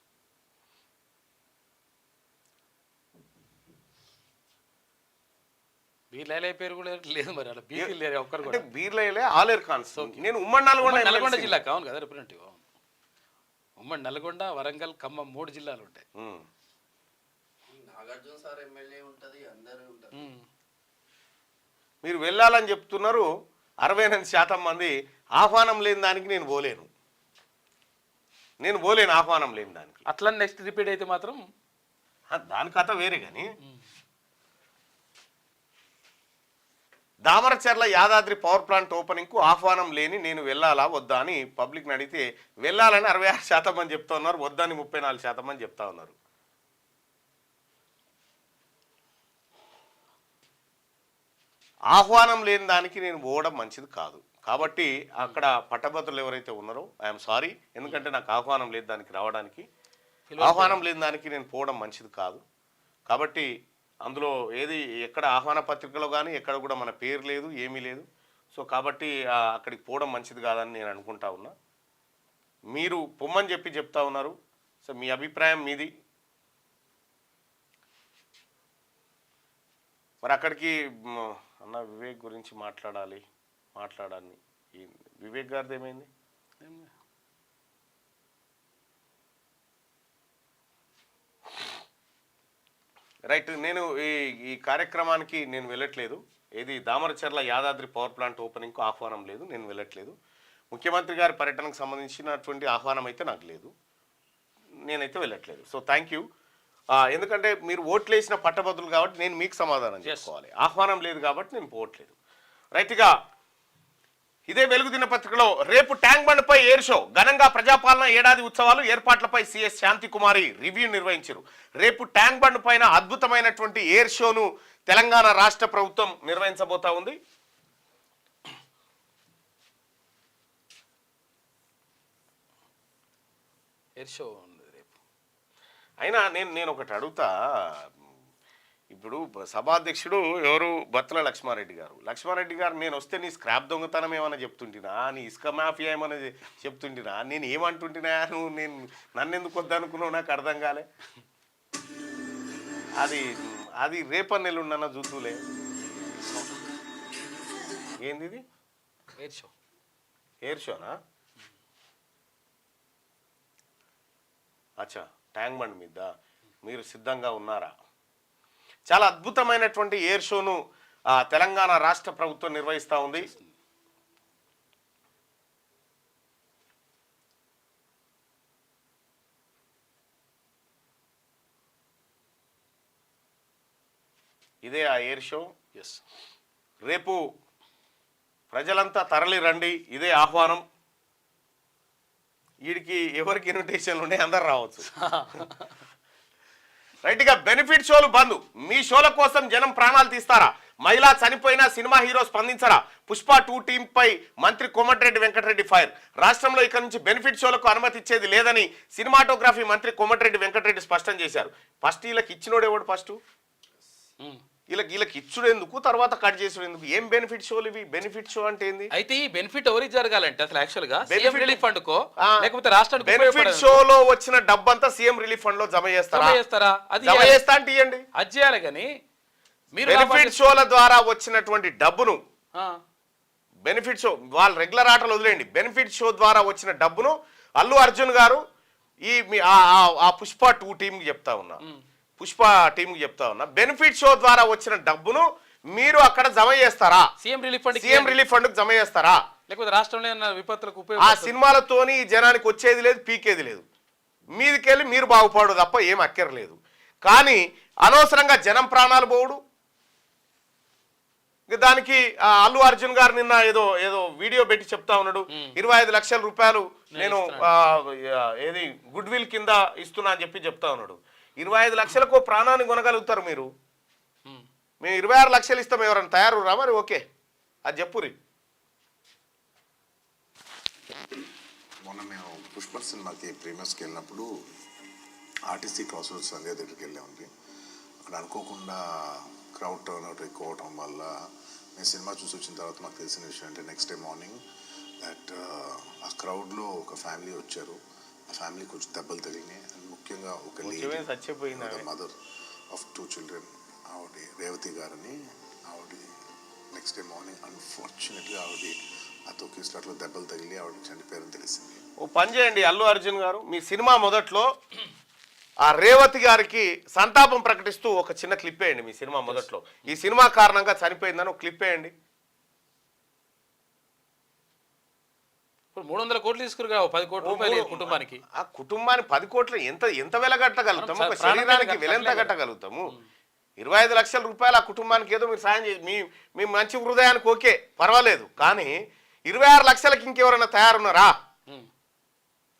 బీర్లైలే పేరు కూడా లేదు మరి, అలా బీర్లైలే ఒక్కరు కూడా. బీర్లైలే ఆలేరు కాన్స్టిట్యూన్సీ. నేను ఉమ్మడి నల్గొండ జిల్లాకు అవును కదా రిప్రజెంటేటివ్. ఉమ్మడి నల్గొండ, వరంగల్, ఖమ్మం 3 జిల్లాలు ఉంటాయి. నాగార్జున సార్ ఎమ్మెల్యే ఉంటది, అందరూ ఉంటారు. మీరు వెళ్ళాలని చెప్తున్నారు. 68% మంది ఆహ్వానం లేని దానికి నేను పోలేను ఆహ్వానం లేని దానికి. అట్లా నెక్స్ట్ రిపీట్ అయితే మాత్రం దాని కథ వేరే. కానీ దామరచర్ల యాదాద్రి పవర్ ప్లాంట్ ఓపెనింగ్కు ఆహ్వానం లేని నేను వెళ్ళాలా వద్దా అని పబ్లిక్ని అడిగితే వెళ్ళాలని 66% మంది చెప్తా ఉన్నారు, వద్దని 34% మంది చెప్తా ఉన్నారు. ఆహ్వానం లేని దానికి నేను పోవడం మంచిది కాదు. కాబట్టి అక్కడ పట్టభద్రులు ఎవరైతే ఉన్నారో ఐఎమ్ సారీ, ఎందుకంటే నాకు ఆహ్వానం లేదు దానికి రావడానికి. ఆహ్వానం లేని దానికి నేను పోవడం మంచిది కాదు. కాబట్టి అందులో ఎక్కడ ఆహ్వాన పత్రికలో కానీ ఎక్కడ కూడా మన పేరు లేదు, ఏమీ లేదు. సో కాబట్టి అక్కడికి పోవడం మంచిది కాదని నేను అనుకుంటా ఉన్నా. మీరు పొమ్మని చెప్తా ఉన్నారు. సో మీ అభిప్రాయం మీది. మరి అక్కడికి అన్న వివేక్ గురించి మాట్లాడాలి. ఈ వివేక్ గారిది ఏమైంది? రైట్, నేను ఈ కార్యక్రమానికి నేను వెళ్ళట్లేదు. దామరచర్ల యాదాద్రి పవర్ ప్లాంట్ ఓపెనింగ్కు ఆహ్వానం లేదు, నేను వెళ్ళట్లేదు. ముఖ్యమంత్రి గారి పర్యటనకు సంబంధించినటువంటి ఆహ్వానం అయితే నాకు లేదు, నేనైతే వెళ్ళట్లేదు. So thank you. ఎందుకంటే మీరు ఓట్లు వేసిన పట్టభద్రులు కాబట్టి నేను మీకు సమాధానం చేసుకోవాలి. ఆహ్వానం లేదు కాబట్టి నేను పోవట్లేదు. రైట్గా ఇదే వెలుగు దినపత్రికలో రేపు ట్యాంక్ బండ్పై ఎయిర్ షో, ఘనంగా ప్రజాపాలన ఏడాది ఉత్సవాలు ఏర్పాట్లపై సిఎస్ శాంతికుమారి రివ్యూ నిర్వహించారు. రేపు ట్యాంక్ బండ్ పైన అద్భుతమైనటువంటి ఎయిర్ షోను తెలంగాణ రాష్ట్ర ప్రభుత్వం నిర్వహించబోతా ఉంది. ఎయిర్ షో ఉంది రేపు. అయినా నేను ఒకటి అడుగుతా. ఇప్పుడు సభాధ్యక్షుడు ఎవరు బత్తుల లక్ష్మారెడ్డి గారు. లక్ష్మారెడ్డి గారు నేను వస్తే నీ స్క్రాప్ దొంగతనం ఏమైనా చెప్తుంటినా, నీ ఇసుక మాఫియా ఏమైనా చెప్తుంటినా, నేను ఏమంటుంటినా, నువ్వు నన్ను ఎందుకు వద్దనుకున్నావు నాకు అర్థం కాలే. అది రేపన్నెల్లుండన్న జూతులే. ఏంది ఇది? Air show. ఎయిర్ షోనా? అచ్చా, ట్యాంక్ బండ్ మీద మీరు సిద్ధంగా ఉన్నారా? చాలా అద్భుతమైనటువంటి ఎయిర్ షోను తెలంగాణ రాష్ట్ర ప్రభుత్వం నిర్వహిస్తూ ఉంది. ఇదే ఆ ఎయిర్ షో. ఎస్, రేపు ప్రజలంతా తరలి రండి, ఇదే ఆహ్వానం. వీడికి ఎవరికి ఇన్విటేషన్లు ఉన్నాయి, అందరు రావచ్చు. రైట్గా బెనిఫిట్ షోలు బంద్, మీ షోల కోసం జనం ప్రాణాలు తీస్తారా? మహిళ చనిపోయినా సినిమా హీరో స్పందించరా? పుష్ప 2 టీంపై మంత్రి కోమటిరెడ్డి వెంకటరెడ్డి ఫైర్. రాష్ట్రంలో ఇక నుంచి బెనిఫిట్ షోలకు అనుమతి ఇచ్చేది లేదని సినిమాటోగ్రఫీ మంత్రి కోమటిరెడ్డి వెంకటరెడ్డి స్పష్టం చేశారు. ఫస్ట్ వీళ్ళకి ఇచ్చినోడు ఎవడు? ఫస్ట్ వీళ్ళకి ఇచ్చుడు ఎందుకు, తర్వాత కట్ చేసుడు ఎందుకు? ఏం బెనిఫిట్ షోలు ఇవి? బెనిఫిట్ షో అంటే ఏంది? అయితే ఈ బెనిఫిట్ ఎవరికి జరగాలంటే అసలు యాక్చువల్ గా సీఎం రిలీఫ్ ఫండ్ కో లేకపోతే రాష్ట్రానికి బెనిఫిట్ షోలో వచ్చిన డబ్బంతా సీఎం రిలీఫ్ ఫండ్ లో జమ చేస్తారా? అది జమ చేస్తా అంటే ఇవ్వండి, అది చేయాలి. కానీ మీరు బెనిఫిట్ షోల ద్వారా వచ్చినటువంటి డబ్బును, బెనిఫిట్ షో వాళ్ళ రెగ్యులర్ ఆటలు వదిలేయండి, బెనిఫిట్ షో ద్వారా వచ్చిన డబ్బును అల్లు అర్జున్ గారు ఆ పుష్ప 2 టీంకి చెప్తా ఉన్నా, పుష్ప టీంకి చెప్తా ఉన్నా, బెనిఫిట్ షో ద్వారా వచ్చిన డబ్బును మీరు అక్కడ జమ చేస్తారా? సీఎం రిలీఫ్ ఫండ్ జమ చేస్తారా? లేకపోతే రాష్ట్రంలో విపత్తులకు ఆ సినిమాలతోని జనానికి వచ్చేది లేదు, పీకేది లేదు. మీదికెళ్ళి మీరు బాగుపడు తప్ప ఏం అక్కర్లేదు. కానీ అనవసరంగా జనం ప్రాణాలు పోవుడు. దానికి అల్లు అర్జున్ గారు నిన్న ఏదో వీడియో పెట్టి చెప్తా ఉన్నాడు, 25 లక్షల రూపాయలు నేను ఏది గుడ్ విల్ కింద ఇస్తున్నా అని చెప్పి చెప్తా ఉన్నాడు. 25 లక్షలకు ప్రాణాన్ని కొనగలుగుతారు మీరు. మేము 26 లక్షలు ఇస్తాం, ఎవరైనా తయారు రా మరి? ఓకే, అది చెప్పురి. మొన్న మేము పుష్ప సినిమాకి ప్రీమియర్స్కి వెళ్ళినప్పుడు ఆర్టీసీ క్రాస్ రోడ్ సంధ్య దగ్గరికి వెళ్ళామండి. అక్కడ అనుకోకుండా క్రౌడ్ టర్న్ అవుట్ ఎక్కువ అవడం వల్ల మేము సినిమా చూసి వచ్చిన తర్వాత మాకు తెలిసిన విషయం అంటే నెక్స్ట్ డే మార్నింగ్ దట్ ఆ క్రౌడ్లో ఒక ఫ్యామిలీ వచ్చారు. ఆ ఫ్యామిలీ కొంచెం దెబ్బలు తగిలినాయి. ముఖ్యంగా ఒక మదర్ ఆఫ్ 2 చిల్డ్రన్ ఆవిడ రేవతి గారని, ఆవిడ నెక్స్ట్ డే మార్నింగ్ అన్ఫార్చునేట్గా ఆవిడ ఆ తొక్కిస్లాట్లో దెబ్బలు తగిలి ఆవిడ చనిపోయారని తెలిసింది. ఓ పని చేయండి అల్లు అర్జున్ గారు, మీ సినిమా మొదట్లో ఆ రేవతి గారికి సంతాపం ప్రకటిస్తూ ఒక చిన్న క్లిప్ వేయండి. మీ సినిమా మొదట్లో ఈ సినిమా కారణంగా చనిపోయిందని ఒక క్లిప్ వేయండి. ఇప్పుడు 300 కోట్లు తీసుకురుగా 10 కోట్ల రూపాయలు కుటుంబానికి. ఆ కుటుంబానికి 10 కోట్లు ఎంత వెలగట్టగలుగుతాము? ఒక శరీరానికి వెలెంత కట్టగలుగుతాము? 25 లక్షల రూపాయలు ఆ కుటుంబానికి ఏదో మీరు సాయం చేసి మీ మంచి హృదయానికి ఓకే పర్వాలేదు. కానీ 26 లక్షలకి ఇంకెవరైనా తయారున్నారా?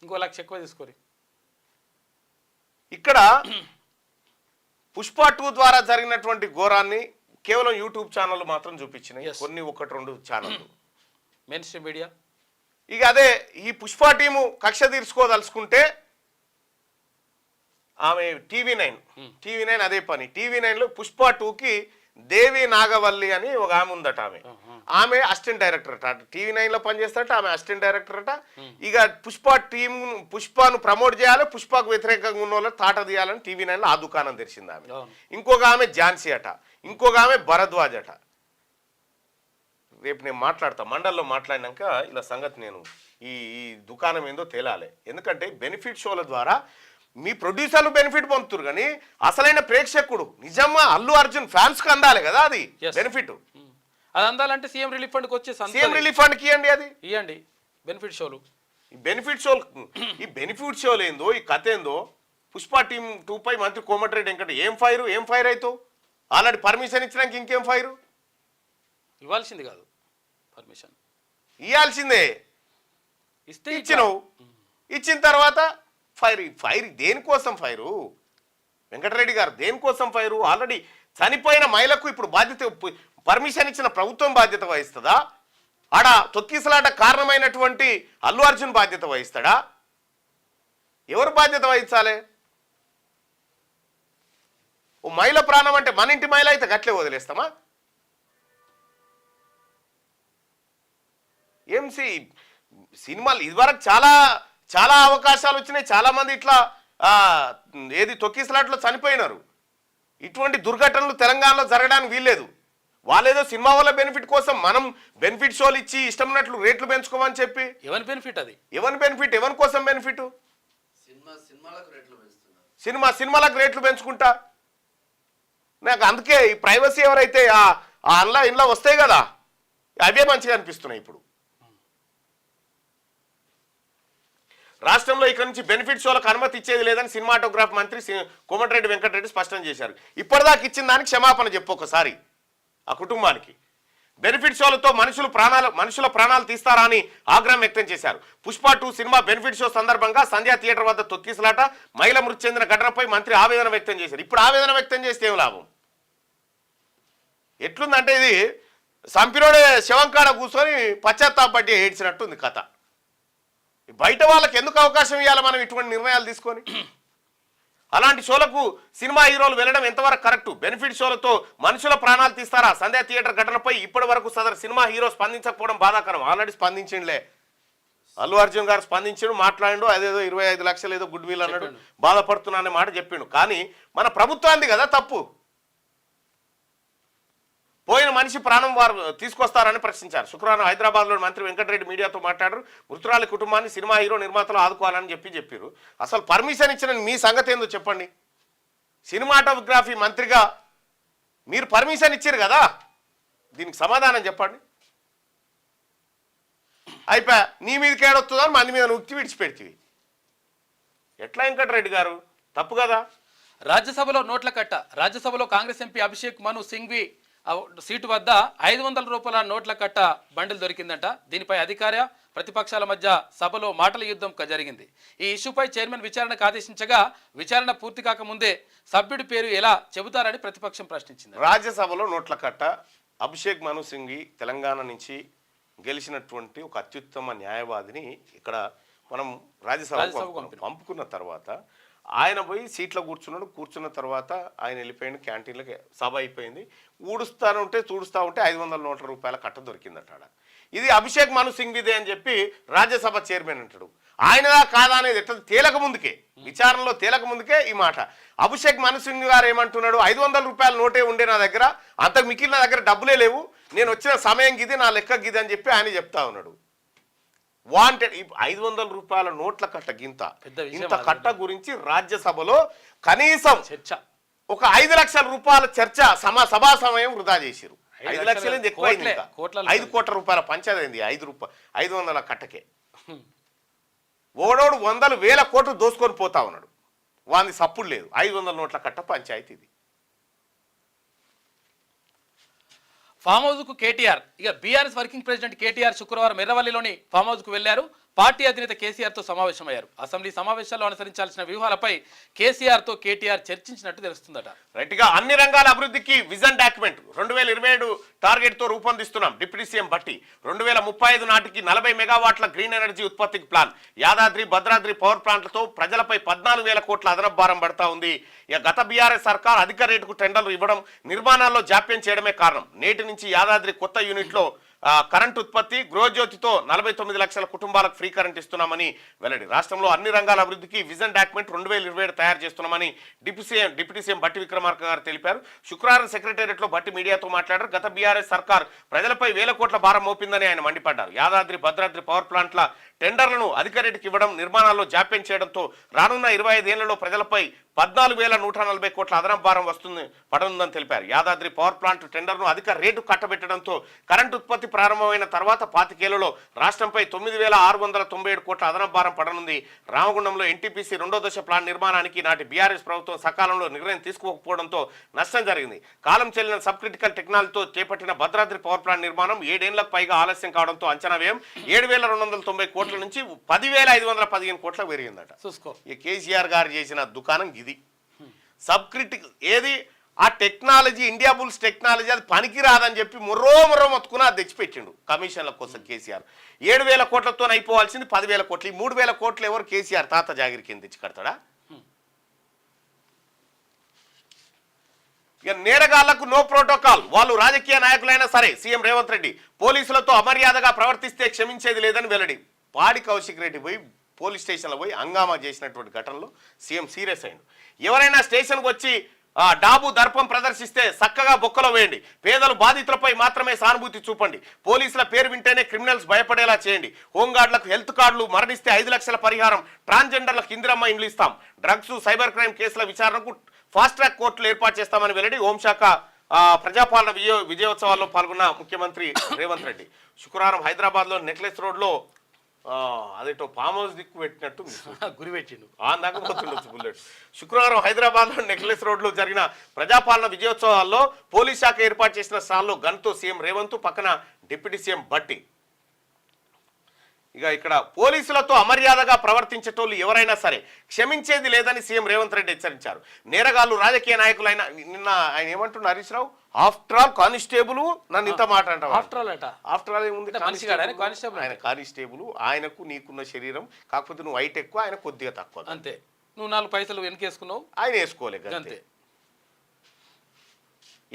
ఇంకో 1 లక్ష ఎక్కువ తీసుకోరి. ఇక్కడ పుష్ప 2 ద్వారా జరిగినటువంటి ఘోరాన్ని కేవలం యూట్యూబ్ ఛానళ్ళు మాత్రం చూపించినాయి, కొన్ని 1-2 ఛానళ్ళు, మెయిన్ స్ట్రీమ్ మీడియా. ఇక అదే ఈ పుష్ప టీము కక్ష తీర్చుకోదలుచుకుంటే ఆమె టీవీ9 అదే పని. టీవీ9లో పుష్ప 2కి దేవి నాగవల్లి అని ఒక ఆమె ఉందట. ఆమె అసిస్టెంట్ డైరెక్టర్ అట, టీవీ9లో పనిచేస్తారట. ఆమె అసిస్టెంట్ డైరెక్టర్ అట. ఇక పుష్పను ప్రమోట్ చేయాలి, పుష్పకు వ్యతిరేకంగా ఉన్న వాళ్ళని తాట తీయాలని టీవీ9లో ఆ దుకాణం తెరిచింది ఆమె. ఇంకొక ఆమె ఝాన్సీ అట, ఇంకొక ఆమె భరద్వాజ్ అట. రేపు నేను మాట్లాడతా, మండల్లో మాట్లాడినాక ఇలా సంగతి నేను ఈ దుకాణం ఏందో తేలాలి. ఎందుకంటే బెనిఫిట్ షోల ద్వారా మీ ప్రొడ్యూసర్లు బెనిఫిట్ పొందుతారు, కానీ అసలైన ప్రేక్షకుడు నిజంగా అల్లు అర్జున్ ఫ్యాన్స్కి అందాలి కదా అది బెనిఫిట్. అది అందాలంటే సీఎం రిలీఫ్ ఫండ్కి వచ్చే సీఎం రిలీఫ్ ఫండ్కి ఇవ్వండి, అది ఇవ్వండి. బెనిఫిట్ షోలు ఈ బెనిఫిట్ షోలు ఏందో, ఈ కథ ఏందో పుష్ప టీం 2 పై మంత్రి కోమటిరెడ్డి వెంకట ఏం ఫైర్ అవుతావు? ఆల్రెడీ పర్మిషన్ ఇచ్చినాక ఇంకేం ఫైరు? ఇవ్వాల్సింది కాదు పర్మిషన్, ఇవ్వాల్సిందే. ఇస్తే ఇచ్చినావు, ఇచ్చిన తర్వాత ఫైర్ దేనికోసం ఫైరు? వెంకటరెడ్డి గారు దేనికోసం ఫైరు? ఆల్రెడీ చనిపోయిన మహిళకు ఇప్పుడు బాధ్యత, పర్మిషన్ ఇచ్చిన ప్రభుత్వం బాధ్యత వహిస్తుందా? ఆడ తొక్కిసలాట కారణమైనటువంటి అల్లు అర్జున్ బాధ్యత వహిస్తాడా? ఎవరు బాధ్యత వహించాలి? ఓ మహిళ ప్రాణం అంటే మన ఇంటి మహిళ అయితే గట్లే వదిలేస్తామా? సినిమాలు ఇదివరకు చాలా అవకాశాలు వచ్చినాయి, చాలా మంది ఇట్లా ఏది తొక్కిసలాట్లో చనిపోయినారు. ఇటువంటి దుర్ఘటనలు తెలంగాణలో జరగడానికి వీల్లేదు. వాళ్ళేదో సినిమా వల్ల బెనిఫిట్ కోసం మనం బెనిఫిట్ షోలు ఇచ్చి ఇష్టం ఉన్నట్లు రేట్లు పెంచుకోమని చెప్పి, ఎవరి బెనిఫిట్ అది? ఎవరి కోసం బెనిఫిట్? సినిమాలకు రేట్లు పెంచుతున్నారు, సినిమాలకు రేట్లు పెంచుకుంటా. నాకు అందుకే ఈ ప్రైవసీ ఎవరైతే ఇంట్లో వస్తాయి కదా, అవే మంచిగా అనిపిస్తున్నాయి. ఇప్పుడు రాష్ట్రంలో ఇక్కడి నుంచి బెనిఫిట్ షోలకు అనుమతి ఇచ్చేది లేదని సినిమాటోగ్రాఫ్ మంత్రి కోమటిరెడ్డి వెంకటరెడ్డి స్పష్టం చేశారు. ఇప్పటిదాకా ఇచ్చిన దానికి క్షమాపణ చెప్పు ఒకసారి ఆ కుటుంబానికి. బెనిఫిట్ షోలతో మనుషుల ప్రాణాలు తీస్తారా అని ఆగ్రహం వ్యక్తం చేశారు. పుష్ప 2 సినిమా బెనిఫిట్ షో సందర్భంగా సంధ్యా థియేటర్ వద్ద తొక్కిసలాట, మహిళ మృతి చెందిన ఘటనపై మంత్రి ఆవేదన వ్యక్తం చేశారు. ఇప్పుడు ఆవేదన వ్యక్తం చేస్తే ఏం లాభం? ఎట్లుందంటే ఇది సంపిరోడే శవంకాడ కూర్చొని పశ్చాత్తాపడి ఏడ్చినట్టుంది కథ. బయట వాళ్ళకి ఎందుకు అవకాశం ఇవ్వాలి మనం ఇటువంటి నిర్ణయాలు తీసుకొని? అలాంటి షోలకు సినిమా హీరోలు వెళ్ళడం ఎంతవరకు కరెక్టు? బెనిఫిట్ షోలతో మనుషుల ప్రాణాలు తీస్తారా? సంధ్యా థియేటర్ ఘటనపై ఇప్పటి వరకు సదరు సినిమా హీరో స్పందించకపోవడం బాధాకరం. ఆల్రెడీ స్పందించిండే అల్లు అర్జున్ గారు, స్పందించాడు, మాట్లాడిండు, అదేదో 25 లక్షలు ఏదో గుడ్ విల్ అన్నాడు, బాధపడుతున్నా అనే మాట చెప్పిండు. కానీ మన ప్రభుత్వాన్ని కదా తప్పు. పోయిన మనిషి ప్రాణం వారు తీసుకొస్తారని ప్రశ్నించారు. శుక్రవారం హైదరాబాద్లో మంత్రి వెంకటరెడ్డి మీడియాతో మాట్లాడారు. మృతురాలి కుటుంబాన్ని సినిమా హీరో నిర్మాతలు ఆదుకోవాలని చెప్పారు. అసలు పర్మిషన్ ఇచ్చిన మీ సంగతి ఏందో చెప్పండి. సినిమాటోగ్రఫీ మంత్రిగా మీరు పర్మిషన్ ఇచ్చారు కదా, దీనికి సమాధానం చెప్పండి. అయిపోయా, నీ మీదకి ఏడొస్తుందో మంది మీద నొక్కి విడిచిపెడితివి. ఎట్లా వెంకటరెడ్డి గారు? తప్పు కదా. రాజ్యసభలో నోట్ల కట్ట. రాజ్యసభలో కాంగ్రెస్ ఎంపీ అభిషేక్ మను సింఘ్వి సీటు వద్ద 500 రూపాయల నోట్ల కట్ట బండిల్ దొరికిందంట. దీనిపై అధికార ప్రతిపక్షాల మధ్య సభలో మాటల యుద్ధం జరిగింది. ఈ ఇష్యూపై చైర్మన్ విచారణకు ఆదేశించగా విచారణ పూర్తి కాకముందే సభ్యుడి పేరు ఎలా చెబుతారని ప్రతిపక్షం ప్రశ్నించింది. రాజ్యసభలో నోట్ల కట్ట. అభిషేక్ మను సింఘ్వి తెలంగాణ నుంచి గెలిచినటువంటి ఒక అత్యుత్తమ న్యాయవాదిని ఇక్కడ మనం రాజ్యసభకు పంపుకున్న తర్వాత ఆయన పోయి సీట్లో కూర్చున్న తర్వాత ఆయన వెళ్ళిపోయింది క్యాంటీన్లోకి. సభ అయిపోయింది. ఊడుస్తూ ఉంటే 500 నోట్ల రూపాయల కట్ట దొరికిందట. ఇది అభిషేక్ మను సింఘ్విదే అని చెప్పి రాజ్యసభ చైర్మన్ అంటాడు. ఆయనదా కాదా అనేది ఎట్లా విచారణలో తేలక ముందుకే ఈ మాట. అభిషేక్ మను సింఘ్వి గారు ఏమంటున్నాడు? 500 రూపాయల నోటే ఉండే నా దగ్గర, అంతకు మిగిలిన దగ్గర డబ్బులే లేవు, నేను వచ్చిన సమయం గిది, నా లెక్క గిది అని చెప్పి ఆయన చెప్తా ఉన్నాడు. వాంటెడ్ 500 రూపాయల నోట్ల కట్ట ఇంత కట్ట గురించి రాజ్యసభలో కనీసం చర్చ, ఒక 5 లక్షల రూపాయల చర్చ సభా సమయం వృధా చేశారు. 5 లక్షలు ఎక్కువ 5 కోట్ల రూపాయల పంచాయతీ 500 కట్టకే. ఓడోడు 100,000 కోట్లు దోసుకొని పోతా ఉన్నాడు. వాంది సప్పుడు లేదు. 500 నోట్ల కట్ట పంచాయతీ ఇది. ఫామ్ హౌస్కు కేటీఆర్. ఇక బీఆర్ఎస్ వర్కింగ్ ప్రెసిడెంట్ కేటీఆర్ శుక్రవారం ఎర్రవల్లిలోని ఫామ్ హౌస్కు వెళ్లారు. పార్టీ అధినేత కేసీఆర్తో సమావేశమయ్యారు. అసెంబ్లీ సమావేశాల్లో అనుసరించాల్సిన వ్యూహాలపై కేసీఆర్తో కేటీఆర్ చర్చించినట్టు తెలుస్తుందట. రైట్గా అన్ని రంగాల అభివృద్ధికి విజన్ డాక్యుమెంట్ 2027 టార్గెట్తో రూపొందిస్తున్నాం. డిప్యూటీ సీఎం భట్టి 2035 నాటికి 40 మెగావాట్ల గ్రీన్ ఎనర్జీ ఉత్పత్తికి ప్లాన్. యాదాద్రి భద్రాద్రి పవర్ ప్లాంట్లతో ప్రజలపై 14,000 కోట్ల అదనపు భారం పడతా ఉంది. ఇక గత బీఆర్ఎస్ సర్కార్ అధిక రేటుకు టెండర్లు ఇవ్వడం, నిర్మాణాల్లో జాప్యం చేయడమే కారణం. నేటి నుంచి యాదాద్రి కొత్త యూనిట్లో కరెంట్ ఉత్పత్తి, గృహజ్యోతితో 49 లక్షల కుటుంబాలకు ఫ్రీ కరెంట్ ఇస్తున్నామని వెల్లడి. రాష్ట్రంలో అన్ని రంగాల అభివృద్ధికి విజన్ డాక్యుమెంట్ 2027 తయారు చేస్తున్నామని డిప్యూటీ సీఎం భట్టి విక్రమార్క గారు తెలిపారు. శుక్రవారం సెక్రటేరియట్లో భట్టి మీడియాతో మాట్లాడారు. గత బీఆర్ఎస్ సర్కార్ ప్రజలపై 1,000 కోట్ల భారం మోపిందని ఆయన మండిపడ్డారు. యాదాద్రి భద్రాద్రి పవర్ ప్లాంట్ల టెండర్లను అధిక రేటుకి ఇవ్వడం, నిర్మాణాల్లో జాప్యం చేయడంతో రానున్న 25 ఏళ్లలో ప్రజలపై 14,140 కోట్ల అదనపు భారం పడనుందని తెలిపారు. యాదాద్రి పవర్ ప్లాంట్ టెండర్ను అధిక రేటు కట్టబెట్టడంతో కరెంటు ఉత్పత్తి ప్రారంభమైన తర్వాత 25 ఏళ్లలో రాష్ట్రంపై 9,697 కోట్ల అదనపు భారం పడనుంది. రామగుండంలో ఎన్టీపీసీ 2వ దశ ప్లాంట్ నిర్మాణానికి నాటి బీఆర్ఎస్ ప్రభుత్వం సకాలంలో నిర్ణయం తీసుకోకపోవడంతో నష్టం జరిగింది. కాలం చెల్లిన సబ్ క్రిటికల్ టెక్నాలజీతో చేపట్టిన భద్రాద్రి పవర్ ప్లాంట్ నిర్మాణం 7 ఏళ్లకు పైగా ఆలస్యం కావడంతో అంచనా వ్యయం 7,290 కోట్ల నుంచి 10,515 కోట్లకు పెరిగిందట. చూసుకో, ఈ కేసీఆర్ గారు చేసిన దుకాణం ఇది. సబ్ క్రిటికల్ ఏది ఆ టెక్నాలజీ, ఇండియా బుల్స్ టెక్నాలజీ అది పనికి రాదని చెప్పి మొర్రో మొత్తుకుని అది తెచ్చిపెట్టిండు కమిషన్ల కోసం కేసీఆర్. 7,000 కోట్లతో అయిపోవాల్సింది 10,000 కోట్లు. ఈ 3,000 కోట్లు ఎవరు? కేసీఆర్ తాత జాగిరి కింద తెచ్చి కడతాడా? ఇక నేరగాళ్లకు నో ప్రోటోకాల్. వాళ్ళు రాజకీయ నాయకులైనా సరే సీఎం రేవంత్ రెడ్డి పోలీసులతో అమర్యాదగా ప్రవర్తిస్తే క్షమించేది లేదని వెల్లడి. పాడి కౌశిక్ రెడ్డి పోయి పోలీస్ స్టేషన్లో పోయి హంగామా చేసినటువంటి ఘటనలో సీఎం సీరియస్ అయిండు. ఎవరైనా స్టేషన్కి వచ్చి డాబు దర్పం ప్రదర్శిస్తే చక్కగా బొక్కలో వేయండి. పేదలు బాధితులపై మాత్రమే సానుభూతి చూపండి. పోలీసుల పేరు వింటేనే క్రిమినల్స్ భయపడేలా చేయండి. హోంగార్డులకు హెల్త్ కార్డులు, మరణిస్తే 5 లక్షల పరిహారం, ట్రాన్స్జెండర్లకు ఇందిరమ్మ ఇండ్లు ఇస్తాం, డ్రగ్స్ సైబర్ క్రైమ్ కేసుల విచారణకు ఫాస్ట్ ట్రాక్ కోర్టులు ఏర్పాటు చేస్తామని వెల్లడి. హోంశాఖ ప్రజాపాలన విజయోత్సవాల్లో పాల్గొన్న ముఖ్యమంత్రి రేవంత్ రెడ్డి శుక్రవారం హైదరాబాద్లో నెక్లెస్ రోడ్లో అదేటో ఫామ్ హౌస్ దిక్కు పెట్టినట్టు గురి పెట్టిండు. దాకా పోతుండొచ్చు బుల్లెట్. శుక్రవారం హైదరాబాద్లో నెక్లెస్ రోడ్లో జరిగిన ప్రజాపాలన విజయోత్సవాల్లో పోలీస్ శాఖ ఏర్పాటు చేసిన స్టాల్లో గన్తో సీఎం రేవంత్, పక్కన డిప్యూటీ సీఎం భట్టి. ఇక ఇక్కడ పోలీసులతో అమర్యాదగా ప్రవర్తించేటోళ్ళు ఎవరైనా సరే క్షమించేది లేదని సీఎం రేవంత్ రెడ్డి హెచ్చరించారు. నేరగాళ్లు రాజకీయ నాయకులైన నిన్న ఆయన ఏమంటున్నారు Harish Rao, after all constable నన్ను ఇంత మాట అంటారు. ఆఫ్టర్ ఆల్ ఏముంది, ఆయన కానిస్టేబుల్, ఆయనకు నీకున్న శరీరం, కాకపోతే నువ్వు హైట్ ఎక్కువ, ఆయన కొద్దిగా తక్కువ అంతే. నువ్వు 4 పైసలు వెనకేసుకున్నావు, ఆయన వేసుకోలేదు అంతే.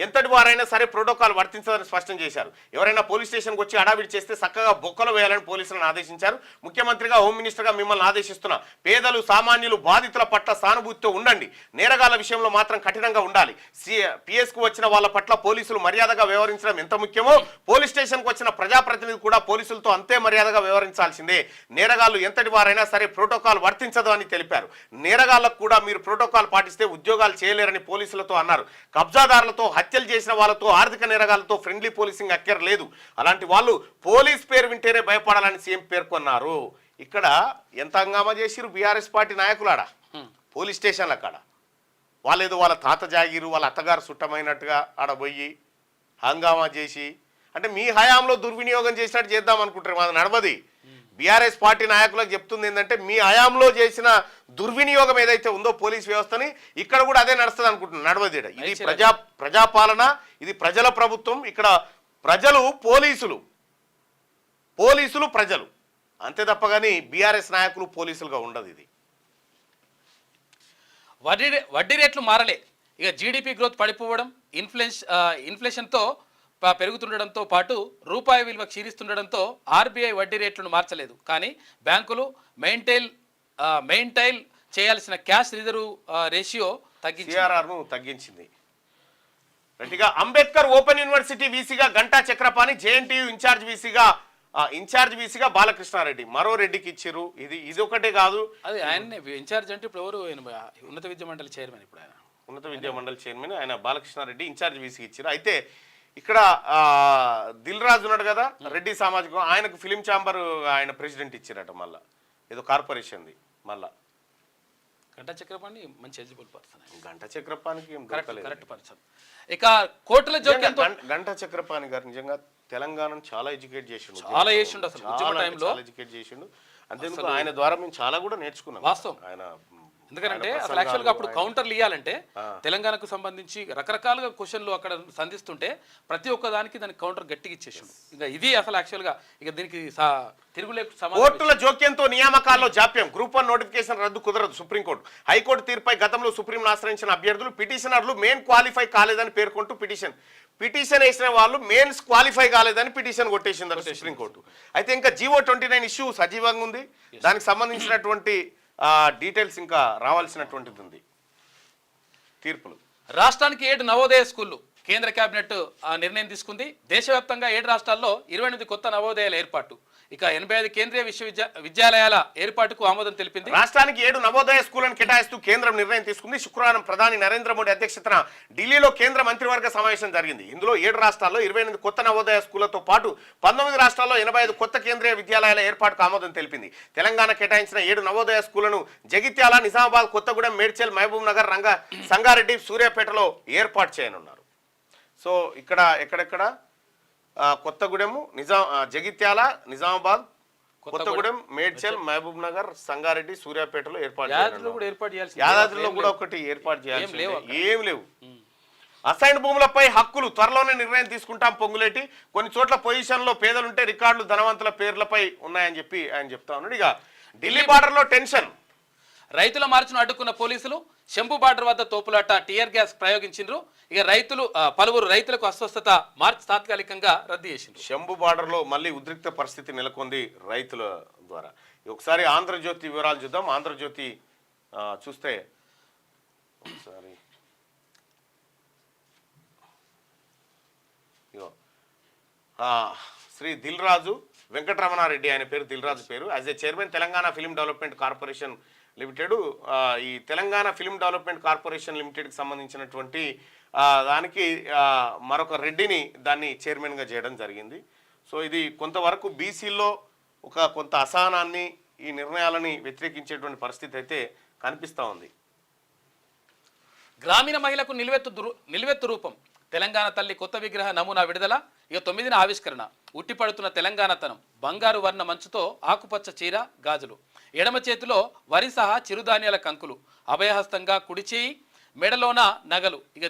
ఎంతటి వారైనా సరే ప్రోటోకాల్ వర్తించదని స్పష్టం చేశారు. ఎవరైనా పోలీస్ స్టేషన్కి వచ్చి హడావిడి చేస్తే చక్కగా బొక్కలు వేయాలని పోలీసులను ఆదేశించారు. ముఖ్యమంత్రిగా, హోమ్ మినిస్టర్గా మిమ్మల్ని ఆదేశిస్తున్నా. పేదలు, సామాన్యులు, బాధితుల పట్ల సానుభూతితో ఉండండి. నేరగాళ్ల విషయంలో మాత్రం కఠినంగా ఉండాలి. పిఎస్కు వచ్చిన వాళ్ళ పట్ల పోలీసులు మర్యాదగా వ్యవహరించడం ఎంత ముఖ్యమో పోలీస్ స్టేషన్కి వచ్చిన ప్రజాప్రతినిధి కూడా పోలీసులతో అంతే మర్యాదగా వ్యవహరించాల్సిందే. నేరగాళ్లు ఎంతటి వారైనా సరే ప్రోటోకాల్ వర్తించదు అని తెలిపారు. నేరగాళ్లకు కూడా మీరు ప్రోటోకాల్ పాటిస్తే ఉద్యోగాలు చేయలేరని పోలీసులతో అన్నారు. కబ్జాదారులతో, హత్యలు చేసిన వాళ్ళతో, ఆర్థిక నేరగాళ్లతో ఫ్రెండ్లీ పోలీసింగ్ అక్కర్లేదు. అలాంటి వాళ్ళు పోలీస్ పేరు వింటేనే భయపడాలని సీఎం పేర్కొన్నారు. ఇక్కడ ఎంత హంగామా చేసిరు బీఆర్ఎస్ పార్టీ నాయకులాడ పోలీస్ స్టేషన్ల కాడ. వాళ్ళేదో వాళ్ళ తాత జాగిరు, వాళ్ళ అత్తగారు సుట్టమైనట్టుగా ఆడ పోయి హంగామా చేసి, అంటే మీ హయాంలో దుర్వినియోగం చేసినట్టు చేద్దాం అనుకుంటారు. మాది నడవది. బీఆర్ఎస్ పార్టీ నాయకులకు చెప్తుంది ఏంటంటే మీ హయాంలో చేసిన దుర్వినియోగం ఏదైతే ఉందో పోలీస్ వ్యవస్థని, ఇక్కడ కూడా అదే నడుస్తుంది అనుకుంటున్నాను. నడవది. ఇది ప్రజాపాలన, ఇది ప్రజల ప్రభుత్వం. ఇక్కడ ప్రజలు పోలీసులు, పోలీసులు ప్రజలు, అంతే తప్ప కానీ బీఆర్ఎస్ నాయకులు పోలీసులుగా ఉండదు. ఇది వడ్డీ రేట్లు మారలే. ఇక జీడిపి గ్రోత్ పడిపోవడం, ఇన్ఫ్లేషన్తో పెరుగుతుండడంతో పాటు రూపాయి విలువ క్షీణిస్తుండడంతో ఆర్బీఐ వడ్డీ రేట్లను మార్చలేదు. కానీ బ్యాంకులు మెయింటైన్ చేయాల్సిన క్యాష్ రిజర్వ్ రేషియో తగ్గించింది. గట్టిగా అంబేద్కర్ ఓపెన్ యూనివర్సిటీ వీసీగా గంటా చక్రపాణి, జేఎన్టీయూ ఇన్ఛార్జ్ వీసీగా బాలకృష్ణారెడ్డి, మరో రెడ్డికి ఇచ్చారు. ఇది ఒకటే కాదు, అది ఆయన్నే ఇన్ఛార్జ్ అంటే ఇప్పుడు ఎవరు, ఉన్నత విద్యా మండలి చైర్మన్. ఇప్పుడు ఆయన ఉన్నత విద్యా మండలి చైర్మన్ ఆయన బాలకృష్ణారెడ్డి ఇన్ఛార్జ్ వీసీకి ఇచ్చారు. అయితే ఇక్కడ దిల్ రాజు ఉన్నాడు కదా, రెడ్డి సామాజికం, ఆయనకు ఫిలిం ఛాంబర్ ఆయన ప్రెసిడెంట్ ఇచ్చారట. మళ్ళా ఏదో కార్పొరేషన్ది. మళ్ళా గంటా చక్రపాణి మంచి ఎలిజిబుల్ పర్సన్. గంటా చక్రపాణికి కరెక్ట్ పర్సన్. ఇక కోర్టుల జోక్యంతో గంటా చక్రపాణి గారు నిజంగా తెలంగాణను చాలా ఎడ్యుకేట్ చేసిండు, చాలా చేసిండు. అసలు చాలా ఎడ్యుకేట్ చేసిండు. అంతేందుకు ఆయన ద్వారా మేము చాలా కూడా నేర్చుకున్నాం వాస్తవం. ఆయన ఎందుకంటే అసలు యాక్చువల్గా అప్పుడు కౌంటర్లు ఇవ్వాలంటే తెలంగాణకు సంబంధించి రకరకాలుగా క్వశ్చన్లు అక్కడ సంధిస్తుంటే ప్రతి ఒక్క దానికి కౌంటర్ గట్టిగా ఇచ్చేసాడు. ఇంకా ఇది అసలు యాక్చువల్గా ఇక దీనికి కోర్టుల జోక్యంతో నియామకాల్లో జాప్యం, గ్రూప్ 1 నోటిఫికేషన్ రద్దు కుదరదు సుప్రీంకోర్టు. హైకోర్టు తీర్పై గతంలో సుప్రీంను ఆశ్రయించిన అభ్యర్థులు, పిటిషనర్లు మెయిన్ క్వాలిఫై కాలేదని పేర్కొంటూ పిటిషన్ వేసిన వాళ్ళు మెయిన్స్ క్వాలిఫై కాలేదని పిటిషన్ కొట్టేసింది సుప్రీంకోర్టు. అయితే ఇంకా జీవో 29 ఇష్యూ సజీవంగా ఉంది. దానికి సంబంధించినటువంటి డీటెయిల్స్ ఇంకా రావాల్సినటువంటిది ఉంది. తీర్పులు రాష్ట్రానికి 7 నవోదయ స్కూళ్లు కేంద్ర కేబినెట్ నిర్ణయం తీసుకుంది. దేశవ్యాప్తంగా 7 రాష్ట్రాల్లో 28 కొత్త నవోదయాల ఏర్పాటు. ఇక 85 కేంద్రీయ విశ్వవిద్యాలయాల ఏర్పాటుకు ఆమోదం తెలిపింది. రాష్ట్రానికి 7 నవోదయ స్కూళ్లను కేటాయిస్తూ కేంద్రం నిర్ణయం తీసుకుంది. శుక్రవారం ప్రధాని నరేంద్ర మోడీ అధ్యక్షతన ఢిల్లీలో కేంద్ర మంత్రివర్గ సమావేశం జరిగింది. ఇందులో 7 రాష్ట్రాల్లో 28 కొత్త నవోదయ స్కూళ్లతో పాటు 19 రాష్ట్రాల్లో 85 కొత్త కేంద్రీయ విద్యాలయాల ఏర్పాటుకు ఆమోదం తెలిపింది. తెలంగాణ కేటాయించిన 7 నవోదయ స్కూళ్లను జగిత్యాల, నిజామాబాద్, కొత్తగూడెం, మేడ్చల్, మహబూబ్ నగర్, సంగారెడ్డి, సూర్యాపేటలో ఏర్పాటు చేయనున్నారు. సో ఇక్కడ ఎక్కడెక్కడ కొత్తగూడెం, జగిత్యాల, నిజామాబాద్, కొత్తగూడెం, మేడ్చల్, మహబూబ్ నగర్, సంగారెడ్డి, సూర్యాపేటలో ఏర్పాటు యాదాద్రిలో కూడా ఒకటి ఏర్పాటు చేయాల్సి ఏం లేవు. అసైన్ భూములపై హక్కులు త్వరలోనే నిర్ణయం తీసుకుంటాం పొంగులేటి. కొన్ని చోట్ల పొజిషన్లో పేదలుంటే రికార్డులు ధనవంతుల పేర్లపై ఉన్నాయని చెప్పి ఆయన చెప్తా ఉన్నాడు. ఇక ఢిల్లీ బార్డర్లో టెన్షన్. రైతుల మార్చును అడ్డుకున్న పోలీసులు శంభు బార్డర్ వద్ద తోపులాట, టీయర్ గ్యాస్ ప్రయోగించిండ్రు. ఇక పలువురు రైతులకు అస్వస్థత, మార్చ్ తాత్కాలికంగా రద్దు చేసిండ్రు. శంభు బార్డర్లో మళ్ళీ ఉద్రిక్త పరిస్థితి నెలకొంది రైతుల ద్వారా. ఒకసారి ఆంధ్రజ్యోతి వివరాలు చూద్దాం. ఆంధ్రజ్యోతి చూస్తే ఒకసారి శ్రీ దిల్ రాజు వెంకటరమణారెడ్డి, ఆయన పేరు దిల్ రాజు పేరు, as a chairman Telangana film development corporation limited. ఈ తెలంగాణ ఫిలిం డెవలప్మెంట్ కార్పొరేషన్ లిమిటెడ్కి సంబంధించినటువంటి దానికి మరొక రెడ్డిని దాన్ని చైర్మన్గా చేయడం జరిగింది. సో ఇది కొంతవరకు బీసీల్లో కొంత అసహనాన్ని, ఈ నిర్ణయాలని వ్యతిరేకించేటువంటి పరిస్థితి అయితే కనిపిస్తూ ఉంది. గ్రామీణ మహిళకు నిలువెత్తు రూపం. తెలంగాణ తల్లి కొత్త విగ్రహ నమూనా విడుదల. ఇక 9న ఆవిష్కరణ. ఉట్టిపడుతున్న తెలంగాణతనం. బంగారు వర్ణ మంచుతో ఆకుపచ్చ చీర, గాజులు. ఎడమ చేతిలో వరి సహా చిరుధాన్యాల కంకులు. అభయహస్తంగా కుడి చేయి, మెడలోన నగలు. ఇక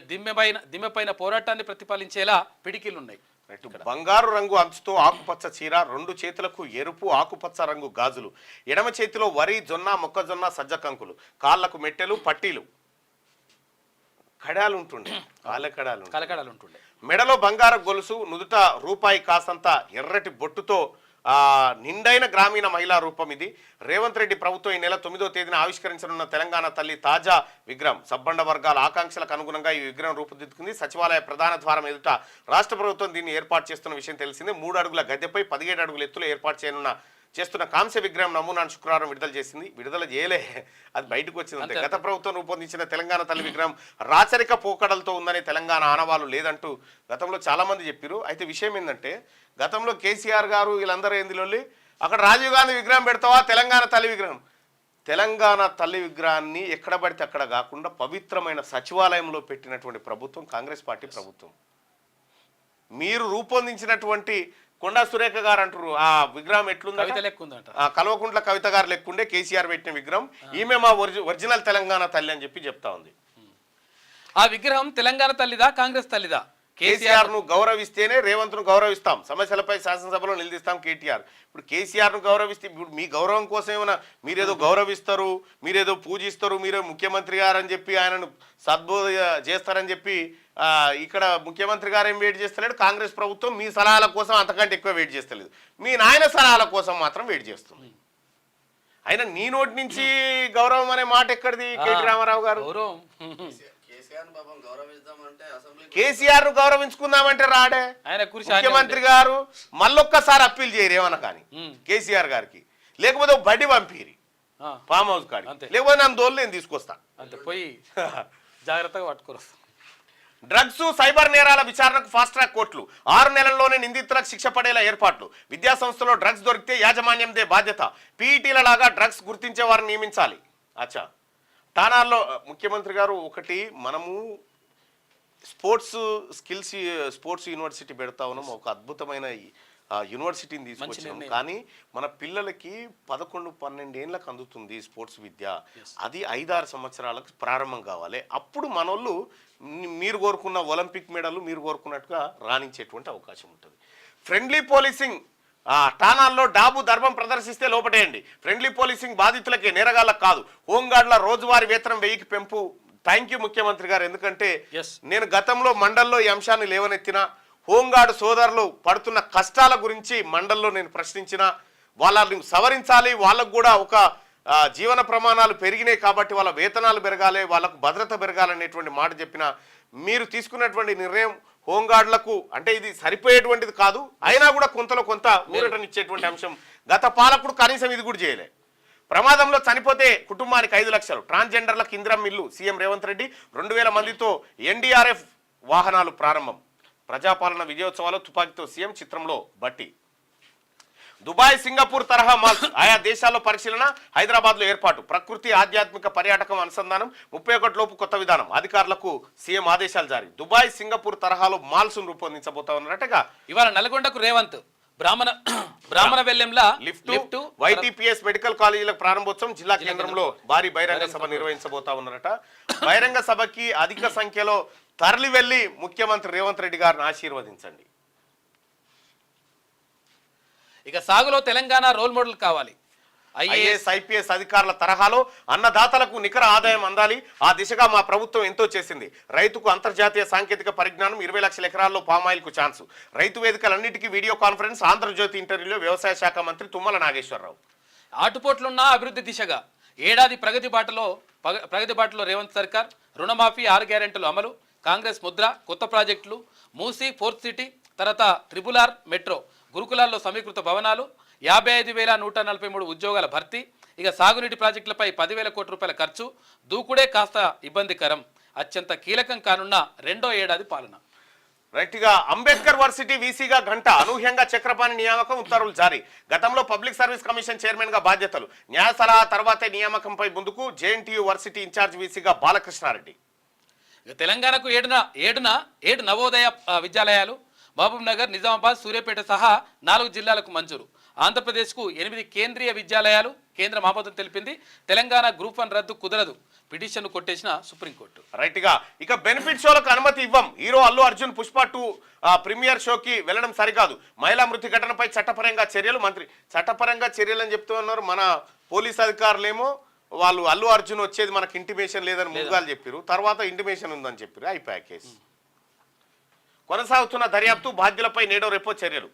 దిమ్మెపైన పోరాటాన్ని ప్రతిఫలించేలా పిడికిలున్నాయి. బంగారు రంగు అంచుతో ఆకుపచ్చ చీర, 2 చేతులకు ఎరుపు ఆకుపచ్చ రంగు గాజులు. ఎడమ చేతిలో వరి, జొన్న, మొక్కజొన్న, సజ్జ కంకులు. కాళ్లకు మెట్టెలు, పట్టీలు, కడాలు ఉంటుండే, కలకడాలు ఉంటుండే. మెడలో బంగారు గొలుసు, నుదుట రూపాయి కాసంత ఎర్రటి బొట్టుతో నిండైన గ్రామీణ మహిళా రూపం ఇది. రేవంత్ రెడ్డి ప్రభుత్వం ఈ నెల 9వ తేదీన ఆవిష్కరించనున్న తెలంగాణ తల్లి తాజా విగ్రహం. సబ్బండ వర్గాల ఆకాంక్షలకు అనుగుణంగా ఈ విగ్రహం రూపుదిద్దుకుంది. సచివాలయ ప్రధాన ద్వారం ఎదుట రాష్ట్ర ప్రభుత్వం దీన్ని ఏర్పాటు చేస్తున్న విషయం తెలిసిందే. 3 అడుగుల గద్దెపై 17 అడుగుల ఎత్తులో ఏర్పాటు చేస్తున్న కాంస్య విగ్రహం నమూనాను శుక్రవారం విడుదల చేయలే, అది బయటకు వచ్చిందంటే. గత ప్రభుత్వం రూపొందించిన తెలంగాణ తల్లి విగ్రహం రాచరిక పోకడలతో ఉందని తెలంగాణ ఆనవాళ్ళు లేదంటూ గతంలో చాలా మంది చెప్పారు. అయితే విషయం ఏంటంటే, గతంలో కేసీఆర్ గారు వీళ్ళందరూ ఏందిలోళ్ళి అక్కడ రాజీవ్ గాంధీ విగ్రహం పెడతావా, తెలంగాణ తల్లి విగ్రహం. తెలంగాణ తల్లి విగ్రహాన్ని ఎక్కడ పడితే అక్కడ కాకుండా పవిత్రమైన సచివాలయంలో పెట్టినటువంటి ప్రభుత్వం కాంగ్రెస్ పార్టీ ప్రభుత్వం. మీరు రూపొందించినటువంటి కొండా సురేఖ గారు అంటారు ఆ విగ్రహం ఎట్లుందంట, కల్వకుంట్ల కవిత గారు లెక్కుండే కేసీఆర్ పెట్టిన విగ్రహం. ఈమె మా ఒరిజినల్ తెలంగాణ తల్లి అని చెప్పి చెప్తా ఉంది. ఆ విగ్రహం తెలంగాణ తల్లిదా, కాంగ్రెస్ తల్లిదా? కేసీఆర్ ను గౌరవిస్తేనే రేవంత్ ను గౌరవిస్తాం, సమస్యలపై శాసనసభలో నిలదీస్తాం కేటీఆర్. ఇప్పుడు కేసీఆర్ ను గౌరవిస్తే ఇప్పుడు మీ గౌరవం కోసం ఏమైనా మీరేదో గౌరవిస్తారు, మీరేదో పూజిస్తారు, మీరే ముఖ్యమంత్రి గారు అని చెప్పి ఆయనను సద్బోధ చేస్తారని చెప్పి ఇక్కడ ముఖ్యమంత్రి గారు ఏం వెయిట్ చేస్తలేడు. కాంగ్రెస్ ప్రభుత్వం మీ సలహాల కోసం అంతకంటే ఎక్కువ వెయిట్ చేస్తలేదు, మీ నాయన సలహాల కోసం మాత్రం వెయిట్ చేస్తుంది. అయినా నీ నోటి నుంచి గౌరవం అనే మాట ఎక్కడిది కేటీ రామారావు గారు? కేసీఆర్ ను గౌరవించుకుందామంటే రాడే. ముఖ్యమంత్రి గారు మళ్ళొక్కసారి అప్పీల్ చేయరు ఏమన్నా కానీ కేసీఆర్ గారికి, లేకపోతే బడి పంపిరి ఫామ్ హౌస్ కాడికి, లేకపోతే నన్ను దోళ్ళు నేను తీసుకొస్తా అంతే, పోయి జాగ్రత్తగా పట్టుకోరు. డ్రగ్స్, సైబర్ నేరాల విచారణకు ఫాస్ట్ ట్రాక్ కోర్టులు. 6 నెలల్లోనే నిందితులకు శిక్ష పడేలా ఏర్పాట్లు. విద్యా సంస్థలో డ్రగ్స్ దొరికితే యాజమాన్యందే బాధ్యత. పీఈటీల లాగా డ్రగ్స్ గుర్తించే వారిని నియమించాలి. అచ్చా, ఠానాల్లో ముఖ్యమంత్రి గారు ఒకటి, మనము స్పోర్ట్స్ యూనివర్సిటీ పెడతా ఉన్నాం, ఒక అద్భుతమైన యూనివర్సిటీని తీసుకొచ్చాం. కానీ మన పిల్లలకి 11-12 ఏళ్ళకి అందుతుంది స్పోర్ట్స్ విద్య. అది 5-6 సంవత్సరాలకు ప్రారంభం కావాలి. అప్పుడు మనోళ్ళు మీరు కోరుకున్న ఒలింపిక్ మెడల్ మీరు కోరుకున్నట్టుగా రాణించేటువంటి అవకాశం ఉంటుంది. Friendly policing. ఠానాల్లో డాబు దర్భం ప్రదర్శిస్తే లోపటేయండి. ఫ్రెండ్లీ పోలీసింగ్ బాధితులకే, నేరగాళ్ళకు కాదు. హోంగార్డుల రోజువారీ వేతనం 1000కి పెంపు. థ్యాంక్ యూ ముఖ్యమంత్రి గారు. ఎందుకంటే నేను గతంలో మండల్లో ఈ అంశాన్ని లేవనెత్తిన. హోంగార్డు సోదరులు పడుతున్న కష్టాల గురించి మండల్లో నేను ప్రశ్నించిన. వాళ్ళని సవరించాలి, వాళ్ళకు కూడా ఒక జీవన ప్రమాణాలు పెరిగినాయి కాబట్టి వాళ్ళ వేతనాలు పెరగాలి, వాళ్ళకు భద్రత పెరగాలనేటువంటి మాట చెప్పిన. మీరు తీసుకున్నటువంటి నిర్ణయం హోంగార్డులకు అంటే ఇది సరిపోయేటువంటిది కాదు, అయినా కూడా కొంతలో కొంత ఊరటనిచ్చేటువంటి అంశం. గత పాలకుడు కనీసం ఇది కూడా చేయలే. ప్రమాదంలో చనిపోతే కుటుంబానికి 5 లక్షలు. ట్రాన్స్జెండర్లకు ఇందిరమ్మ ఇల్లు. సీఎం రేవంత్ రెడ్డి 2000 మందితో ఎన్డీఆర్ఎఫ్ వాహనాలు ప్రారంభం. ప్రజాపాలన విజయోత్సవాలు తుపాకీతో సీఎం చిత్రంలో బట్టి. దుబాయ్ సింగపూర్ తరహా మాల్స్ ఆయా దేశాల్లో పరిశీలన. హైదరాబాద్లో ఏర్పాటు. ప్రకృతి ఆధ్యాత్మిక పర్యాటకం అనుసంధానం. 31 లోపు కొత్త విధానం. అధికారులకు సీఎం ఆదేశాలు జారీ. దుబాయ్ సింగపూర్ తరహాలో మాల్స్ రూపొందించబోతా ఉన్నారటగా. ఇవాళ నల్గొండకు రేవంత్ బ్రాహ్మణ వెల్లెంలా లిఫ్ట్. వైటీపీఎస్ మెడికల్ కాలేజీలకు ప్రారంభోత్సవం. జిల్లా కేంద్రంలో భారీ బహిరంగ సభ నిర్వహించబోతా ఉన్నారట. బహిరంగ సభకి అధిక సంఖ్యలో తరలి వెళ్లి ముఖ్యమంత్రి రేవంత్ రెడ్డి గారిని ఆశీర్వదించండి. ఇక సాగులో తెలంగాణ రోల్ మోడల్ కావాలి. ఐఏఎస్ ఐపీఎస్ అధికారుల తరహాలో అన్నదాతలకు నికర ఆదాయం అందాలి. ఆ దిశగా మా ప్రభుత్వం ఎంతో చేసింది. రైతుకు అంతర్జాతీయ సాంకేతిక పరిజ్ఞానం. 20 లక్షల ఎకరాల్లో పామాయిల్కు ఛాన్సు. రైతు వేదికలన్నిటికీ వీడియో కాన్ఫరెన్స్. ఆంధ్రజ్యోతి ఇంటర్వ్యూలో వ్యవసాయ శాఖ మంత్రి తుమ్మల నాగేశ్వరరావు. ఆటుపోట్లున్న అభివృద్ధి దిశగా ఏడాది ప్రగతి బాటలో రేవంత్ సర్కార్. రుణమాఫీ, 6 గ్యారెంటీలు అమలు. కాంగ్రెస్ ముద్ర. కొత్త ప్రాజెక్టులు. మూసీ, ఫోర్త్ సిటీ, తర్వాత RRR మెట్రో. గురుకులాల్లో సమీకృత భవనాలు. 55,143 ఉద్యోగాల భర్తీ. ఇక సాగునీటి ప్రాజెక్టులపై 10,000 కోట్ల రూపాయల ఖర్చు. దూకుడే కాస్త ఇబ్బందికరం. అత్యంత కీలకం కానున్న 2వ ఏడాది పాలన. రైట్గా అంబేద్కర్ వర్సిటీ వీసీగా గంట. అనూహ్యంగా చక్రపాణి నియామకం. ఉత్తర్వులు జారీ. గతంలో పబ్లిక్ సర్వీస్ కమిషన్ చైర్మన్ గా బాధ్యతలు. న్యాయ సలహా తర్వాతే నియామకంపై ముందుకు. జేఎన్టీయూ వర్సిటీ ఇన్ఛార్జ్ వీసీగా బాలకృష్ణారెడ్డి. తెలంగాణకు 7 నవోదయ విద్యాలయాలు. మహబూబ్ నగర్, నిజామాబాద్, సూర్యాపేట సహా 4 జిల్లాలకు మంజూరు. ఆంధ్రప్రదేశ్కు 8 కేంద్రీయ విద్యాలయాలు. కేంద్రం ఆమోదం తెలిపింది. తెలంగాణ గ్రూప్ 1 రద్దు కుదరదు. పిటిషన్ను కొట్టేసిన సుప్రీంకోర్టు. రైట్గా ఇక బెనిఫిట్ షోలకు అనుమతి ఇవ్వం. హీరో అల్లు అర్జున్ పుష్ప 2 ప్రీమియర్ షోకి వెళ్లడం సరికాదు. మహిళా మృతి ఘటనపై చట్టపరంగా చర్యలు. మంత్రి చట్టపరంగా చర్యలు అని చెప్తూ ఉన్నారు. మన పోలీస్ అధికారులేమో వాళ్ళు అల్లు అర్జున్ వచ్చేది మనకు ఇంటిమేషన్ లేదని ముందుగా చెప్పారు. తర్వాత ఇంటిమేషన్ ఉందని చెప్పారు. అయిపోయా కేసు. కొనసాగుతున్న దర్యాప్తు. బాధ్యులపై నేడో రేపో చర్యలు.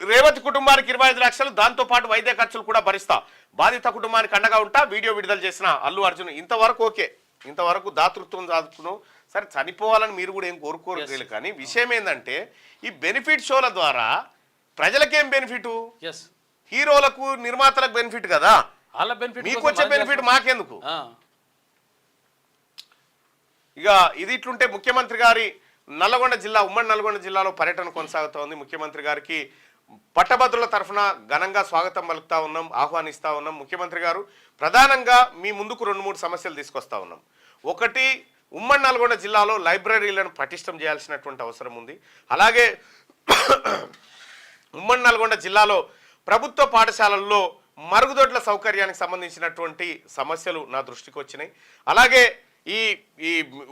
రేవతి కుటుంబానికి 25 లక్షలు. దాంతో పాటు వైద్య ఖర్చులు కూడా భరిస్తా. బాధిత కుటుంబానికి అండగా ఉంటా. వీడియో విడుదల చేసిన అల్లు అర్జున్. ఇంతవరకు ఓకే. ఇంతవరకు దాతృత్వం దాచుకును. సరే చనిపోవాలని మీరు కూడా ఏం కోరుకోరు. కానీ విషయం ఏంటంటే ఈ బెనిఫిట్ షోల ద్వారా ప్రజలకేం బెనిఫిట్? హీరోలకు, నిర్మాతలకు బెనిఫిట్ కదా. మీకు వచ్చే బెనిఫిట్ మాకెందుకు? ఇక ఇది ఇట్లుంటే ముఖ్యమంత్రి గారి నల్లగొండ జిల్లా, ఉమ్మడి నల్గొండ జిల్లాలో పర్యటన కొనసాగుతోంది. ముఖ్యమంత్రి గారికి పట్టభద్రుల తరఫున ఘనంగా స్వాగతం పలుకుతా ఉన్నాం, ఆహ్వానిస్తా ఉన్నాం. ముఖ్యమంత్రి గారు ప్రధానంగా మీ ముందుకు 2-3 సమస్యలు తీసుకొస్తా ఉన్నాం. ఒకటి, ఉమ్మడి నల్గొండ జిల్లాలో లైబ్రరీలను పటిష్టం చేయాల్సినటువంటి అవసరం ఉంది. అలాగే ఉమ్మడి నల్గొండ జిల్లాలో ప్రభుత్వ పాఠశాలల్లో మరుగుదొడ్ల సౌకర్యానికి సంబంధించినటువంటి సమస్యలు నా దృష్టికి వచ్చినాయి. అలాగే ఈ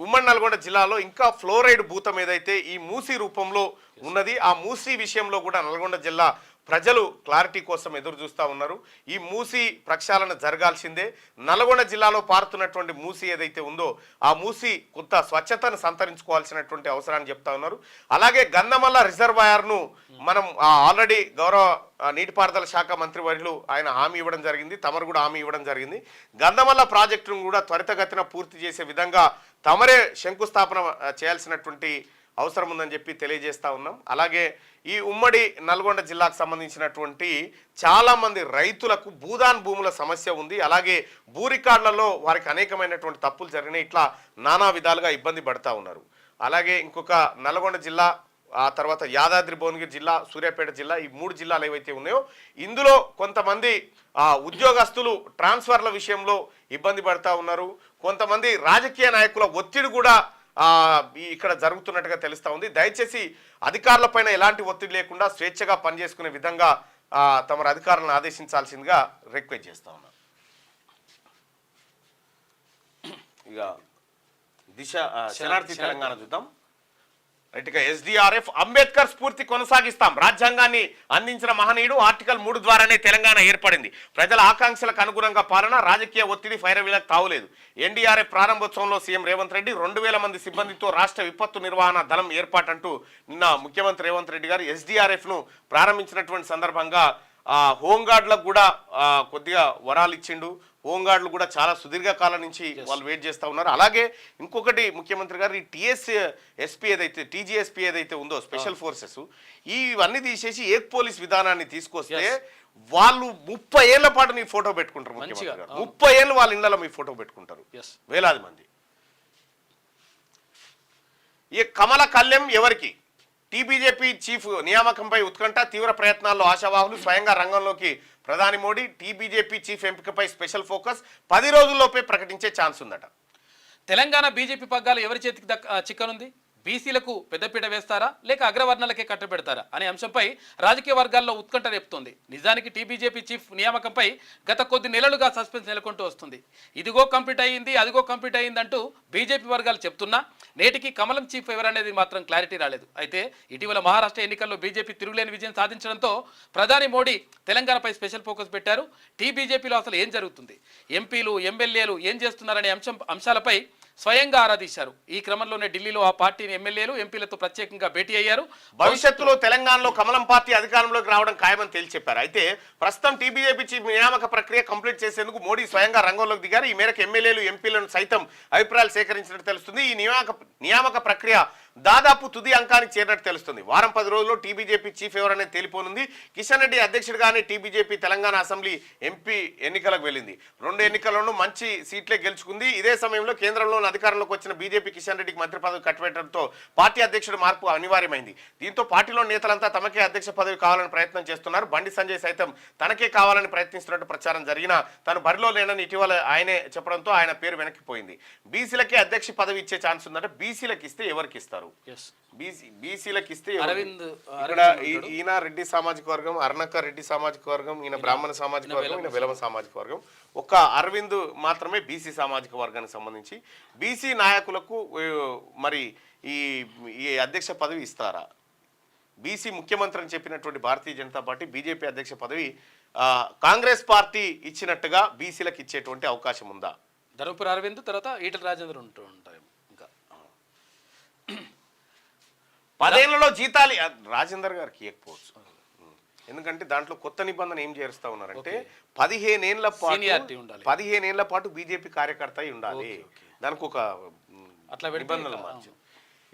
ఉమ్మడి నల్గొండ జిల్లాలో ఇంకా ఫ్లోరైడ్ భూతం ఏదైతే ఈ మూసీ రూపంలో ఉన్నది, ఆ మూసీ విషయంలో కూడా నల్గొండ జిల్లా ప్రజలు క్లారిటీ కోసం ఎదురు చూస్తూ ఉన్నారు. ఈ మూసీ ప్రక్షాళన జరగాల్సిందే. నల్గొండ జిల్లాలో పారుతున్నటువంటి మూసీ ఏదైతే ఉందో ఆ మూసీ కొంత స్వచ్ఛతను సంతరించుకోవాల్సినటువంటి అవసరాన్ని చెప్తా ఉన్నారు. అలాగే గంధమల్ల రిజర్వాయర్ను మనం ఆల్రెడీ గౌరవ నీటిపారుదల శాఖ మంత్రి వర్యులు ఆయన హామీ ఇవ్వడం జరిగింది. తమరు కూడా హామీ ఇవ్వడం జరిగింది. గంధమల్ల ప్రాజెక్టును కూడా త్వరితగతిన పూర్తి చేసే విధంగా తమరే శంకుస్థాపన చేయాల్సినటువంటి అవసరం ఉందని చెప్పి తెలియజేస్తా ఉన్నాం. అలాగే ఈ ఉమ్మడి నల్గొండ జిల్లాకు సంబంధించినటువంటి చాలామంది రైతులకు భూదాన్ భూముల సమస్య ఉంది. అలాగే భూ రికార్డులలో వారికి అనేకమైనటువంటి తప్పులు జరిగినాయి. ఇట్లా నానా విధాలుగా ఇబ్బంది పడతా ఉన్నారు. అలాగే ఇంకొక నల్గొండ జిల్లా, ఆ తర్వాత యాదాద్రి భువనగిరి జిల్లా, సూర్యాపేట జిల్లా, ఈ 3 జిల్లాలు ఏవైతే ఉన్నాయో ఇందులో కొంతమంది ఉద్యోగస్తులు ట్రాన్స్ఫర్ల విషయంలో ఇబ్బంది పడతా ఉన్నారు. కొంతమంది రాజకీయ నాయకుల ఒత్తిడి కూడా ఇక్కడ జరుగుతున్నట్టుగా తెలుస్తూ ఉంది. దయచేసి అధికారులపైన ఎలాంటి ఒత్తిడి లేకుండా స్వేచ్ఛగా పనిచేసుకునే విధంగా తమ అధికారులను ఆదేశించాల్సిందిగా రిక్వెస్ట్ చేస్తా ఉన్నారు. ఇక దిశ శనార్థి తెలంగాణ చూద్దాం. రైట్గా ఎస్డిఆర్ఎఫ్ అంబేద్కర్ స్ఫూర్తి కొనసాగిస్తాం. రాజ్యాంగాన్ని అందించిన మహనీయుడు. ఆర్టికల్ 3 ద్వారానే తెలంగాణ ఏర్పడింది. ప్రజల ఆకాంక్షలకు అనుగుణంగా పాలన. రాజకీయ ఒత్తిడి ఫైరవీలకు తావులేదు. ఎన్డీఆర్ఎఫ్ ప్రారంభోత్సవంలో సీఎం రేవంత్ రెడ్డి 2000 మంది సిబ్బందితో రాష్ట్ర విపత్తు నిర్వహణ దళం ఏర్పాటంటూ నిన్న ముఖ్యమంత్రి రేవంత్ రెడ్డి గారు ఎస్డిఆర్ఎఫ్ను ప్రారంభించినటువంటి సందర్భంగా హోంగార్డులకు కూడా కొద్దిగా వరాలు ఇచ్చిండు. హోంగార్డులు కూడా చాలా సుదీర్ఘ కాలం నుంచి వాళ్ళు వెయిట్ చేస్తూ ఉన్నారు. అలాగే ఇంకొకటి ముఖ్యమంత్రి గారు ఈ టీఎస్ఎస్పీ ఏదైతే టీజీఎస్పీ ఏదైతే ఉందో స్పెషల్ ఫోర్సెస్ ఇవన్నీ తీసేసి ఏక్ పోలీస్ విధానాన్ని తీసుకొస్తే వాళ్ళు 30 ఏళ్ల పాటు నీ ఫోటో పెట్టుకుంటారు. ముఖ్యమంత్రి గారు 30 ఏళ్ళు వాళ్ళ ఇళ్లలో మీ ఫోటో పెట్టుకుంటారు వేలాది మంది. ఈ కమల కళ్యాణ్ ఎవరికి? టీబీజేపీ చీఫ్ నియామకంపై ఉత్కంఠ, తీవ్ర ప్రయత్నాల్లో ఆశావాహులు, స్వయంగా రంగంలోకి ప్రధాని మోడీ. టీబీజేపీ చీఫ్ ఎంపికపై స్పెషల్ ఫోకస్, 10 రోజుల్లోపే ప్రకటించే ఛాన్స్ ఉందట. తెలంగాణ బీజేపీ పగ్గాలు ఎవరి చేతికి చిక్కనుంది? బీసీలకు పెద్దపీట వేస్తారా లేక అగ్రవర్ణాలకే కట్టబెడతారా అనే అంశంపై రాజకీయ వర్గాల్లో ఉత్కంఠ రేపుతోంది. నిజానికి టీబీజేపీ చీఫ్ నియామకంపై గత కొద్ది నెలలుగా సస్పెన్స్ నెలకొంటూ వస్తుంది. ఇదిగో కంప్లీట్ అయ్యింది, అదిగో కంప్లీట్ అయ్యిందంటూ బీజేపీ వర్గాలు చెప్తున్నా నేటికి కమలం చీఫ్ ఎవరనేది మాత్రం క్లారిటీ రాలేదు. అయితే ఇటీవల మహారాష్ట్ర ఎన్నికల్లో బీజేపీ తిరుగులేని విజయం సాధించడంతో ప్రధాని మోడీ తెలంగాణపై స్పెషల్ ఫోకస్ పెట్టారు. టీబీజేపీలో అసలు ఏం జరుగుతుంది, ఎంపీలు ఎమ్మెల్యేలు ఏం చేస్తున్నారనే అంశాలపై స్వయంగా ఆరాధించారు. ఈ క్రమంలోనే ఢిల్లీలో ఆ పార్టీని ఎమ్మెల్యేలు ఎంపీలతో ప్రత్యేకంగా భేటీ అయ్యారు. భవిష్యత్తులో తెలంగాణలో కమలం పార్టీ అధికారంలోకి రావడం ఖాయమని తేల్చి చెప్పారు. అయితే ప్రస్తుతం టీబీజేపీ చీఫ్ నియామక ప్రక్రియ కంప్లీట్ చేసేందుకు మోడీ స్వయంగా రంగంలోకి దిగారు. ఈ మేరకు ఎమ్మెల్యేలు ఎంపీలను సైతం అభిప్రాయాలు సేకరించినట్టు తెలుస్తుంది. ఈ నియామక ప్రక్రియ దాదాపు తుది అంకానికి చేరినట్టు తెలుస్తుంది. వారం 10 రోజుల్లో టీబీజేపీ చీఫ్ ఎవరనేది తేలిపోనుంది. కిషన్ రెడ్డి అధ్యక్షుడిగానే టీబీజేపీ తెలంగాణ అసెంబ్లీ ఎంపీ ఎన్నికలకు వెళ్ళింది. 2 ఎన్నికల్లోనూ మంచి సీట్లే గెలుచుకుంది. ఇదే సమయంలో కేంద్రంలో అధికారంలోకి వచ్చిన బీజేపీ కిషన్ రెడ్డికి మంత్రి పదవి కట్టబెట్టడంతో పార్టీ అధ్యక్షుడు మార్పు అనివార్యమైంది. దీంతో పార్టీలో నేతలంతా తమకే అధ్యక్ష పదవి కావాలని ప్రయత్నం చేస్తున్నారు. బండి సంజయ్ సైతం తనకే కావాలని ప్రయత్నిస్తున్నట్టు ప్రచారం జరిగినా తాను బరిలో లేనని ఇటీవల ఆయనే చెప్పడంతో ఆయన పేరు వెనక్కిపోయింది. బీసీలకే అధ్యక్ష పదవి ఇచ్చే ఛాన్స్ ఉందంటే బీసీలకు ఇస్తే ఎవరికి ఇస్తారు? బీసీలకు ఇస్తే ఇక్కడ ఈయన రెడ్డి సామాజిక వర్గం, అర్ణక రెడ్డి సామాజిక వర్గం, ఈయన బ్రాహ్మణ సామాజిక వర్గం, ఈయన వెలమ సామాజిక వర్గం. ఒక్క అరవింద్ మాత్రమే బీసీ సామాజిక వర్గానికి సంబంధించి. బీసీ నాయకులకు మరి ఈ అధ్యక్ష పదవి ఇస్తారా? బీసీ ముఖ్యమంత్రి అని చెప్పినటువంటి భారతీయ జనతా పార్టీ బీజేపీ అధ్యక్ష పదవి కాంగ్రెస్ పార్టీ ఇచ్చినట్టుగా బీసీలకు ఇచ్చేటువంటి అవకాశం ఉందా? ధర్మపురి అరవింద్ తర్వాత ఈటల రాజేందర్ ఉంటూ ఉంటారు. ఇంకా 10 ఏళ్లలో జీతాలు రాజేందర్ గారికి ఇవ్వకపోవచ్చు. ఎందుకంటే దాంట్లో కొత్త నిబంధన ఏం చేరుస్తా ఉన్నారంటే 15 ఏళ్ల పాటు బీజేపీ కార్యకర్త అయి ఉండాలి. దానికి ఒక అట్లా నిబంధనలు మార్చు.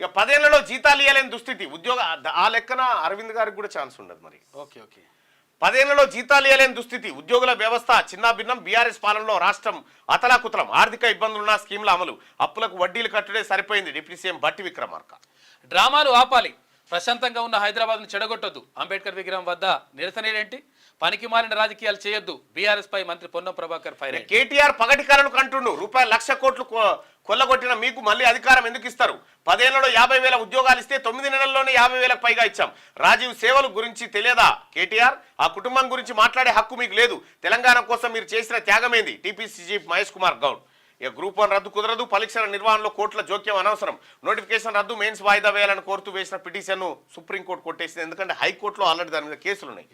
ఇక 10 ఏళ్లలో జీతాలు ఇవ్వలేని దుస్థితి ఉద్యోగ ఆ లెక్కన అరవింద్ గారికి కూడా ఛాన్స్ ఉండదు. మరి 10 ఏళ్లలో జీతాలు ఇవ్వలేని దుస్థితి, ఉద్యోగుల వ్యవస్థ చిన్నాభిన్నం, బీఆర్ఎస్ పాలనలో రాష్ట్రం అతలాకుతలం, ఆర్థిక ఇబ్బందులున్న స్కీమ్ల అమలు, అప్పులకు వడ్డీలు కట్టుడే సరిపోయింది. Deputy CM Bhatti Vikramarka. డ్రామాలు ఆపాలి, ప్రశాంతంగా ఉన్న హైదరాబాద్ను చెడగొట్టొద్దు, అంబేద్కర్ విగ్రహం వద్ద నిరసనేంటి, పనికి మారిన రాజకీయాలు చేయొద్దు, బీఆర్ఎస్ పై మంత్రి పొన్నం ప్రభాకర్ ఫైర్. కేటీఆర్ పగటి కలను కంటుండు. ₹1,00,00,000 కోట్లు కొల్లగొట్టిన మీకు మళ్ళీ అధికారం ఎందుకు ఇస్తారు? 10 ఏళ్లలో 50,000 ఉద్యోగాలు ఇస్తే 9 నెలల్లోనే 50,000కు పైగా ఇచ్చాం. రాజీవ్ సేవలు గురించి తెలియదా కేటీఆర్? ఆ కుటుంబం గురించి మాట్లాడే హక్కు మీకు లేదు. తెలంగాణ కోసం మీరు చేసిన త్యాగమేంది? TPC chief Mahesh Kumar Goud. ఇక గ్రూప్ 1 రద్దు కుదరదు, పరీక్షల నిర్వహణలో కోర్టుల జోక్యం అనవసరం, నోటిఫికేషన్ రద్దు, మెయిన్స్ వాయిదా వేయాలని కోరుతూ వేసిన పిటిషన్ను సుప్రీంకోర్టు కొట్టేసింది. ఎందుకంటే హైకోర్టులో ఆల్రెడీ దాని మీద కేసులు ఉన్నాయి.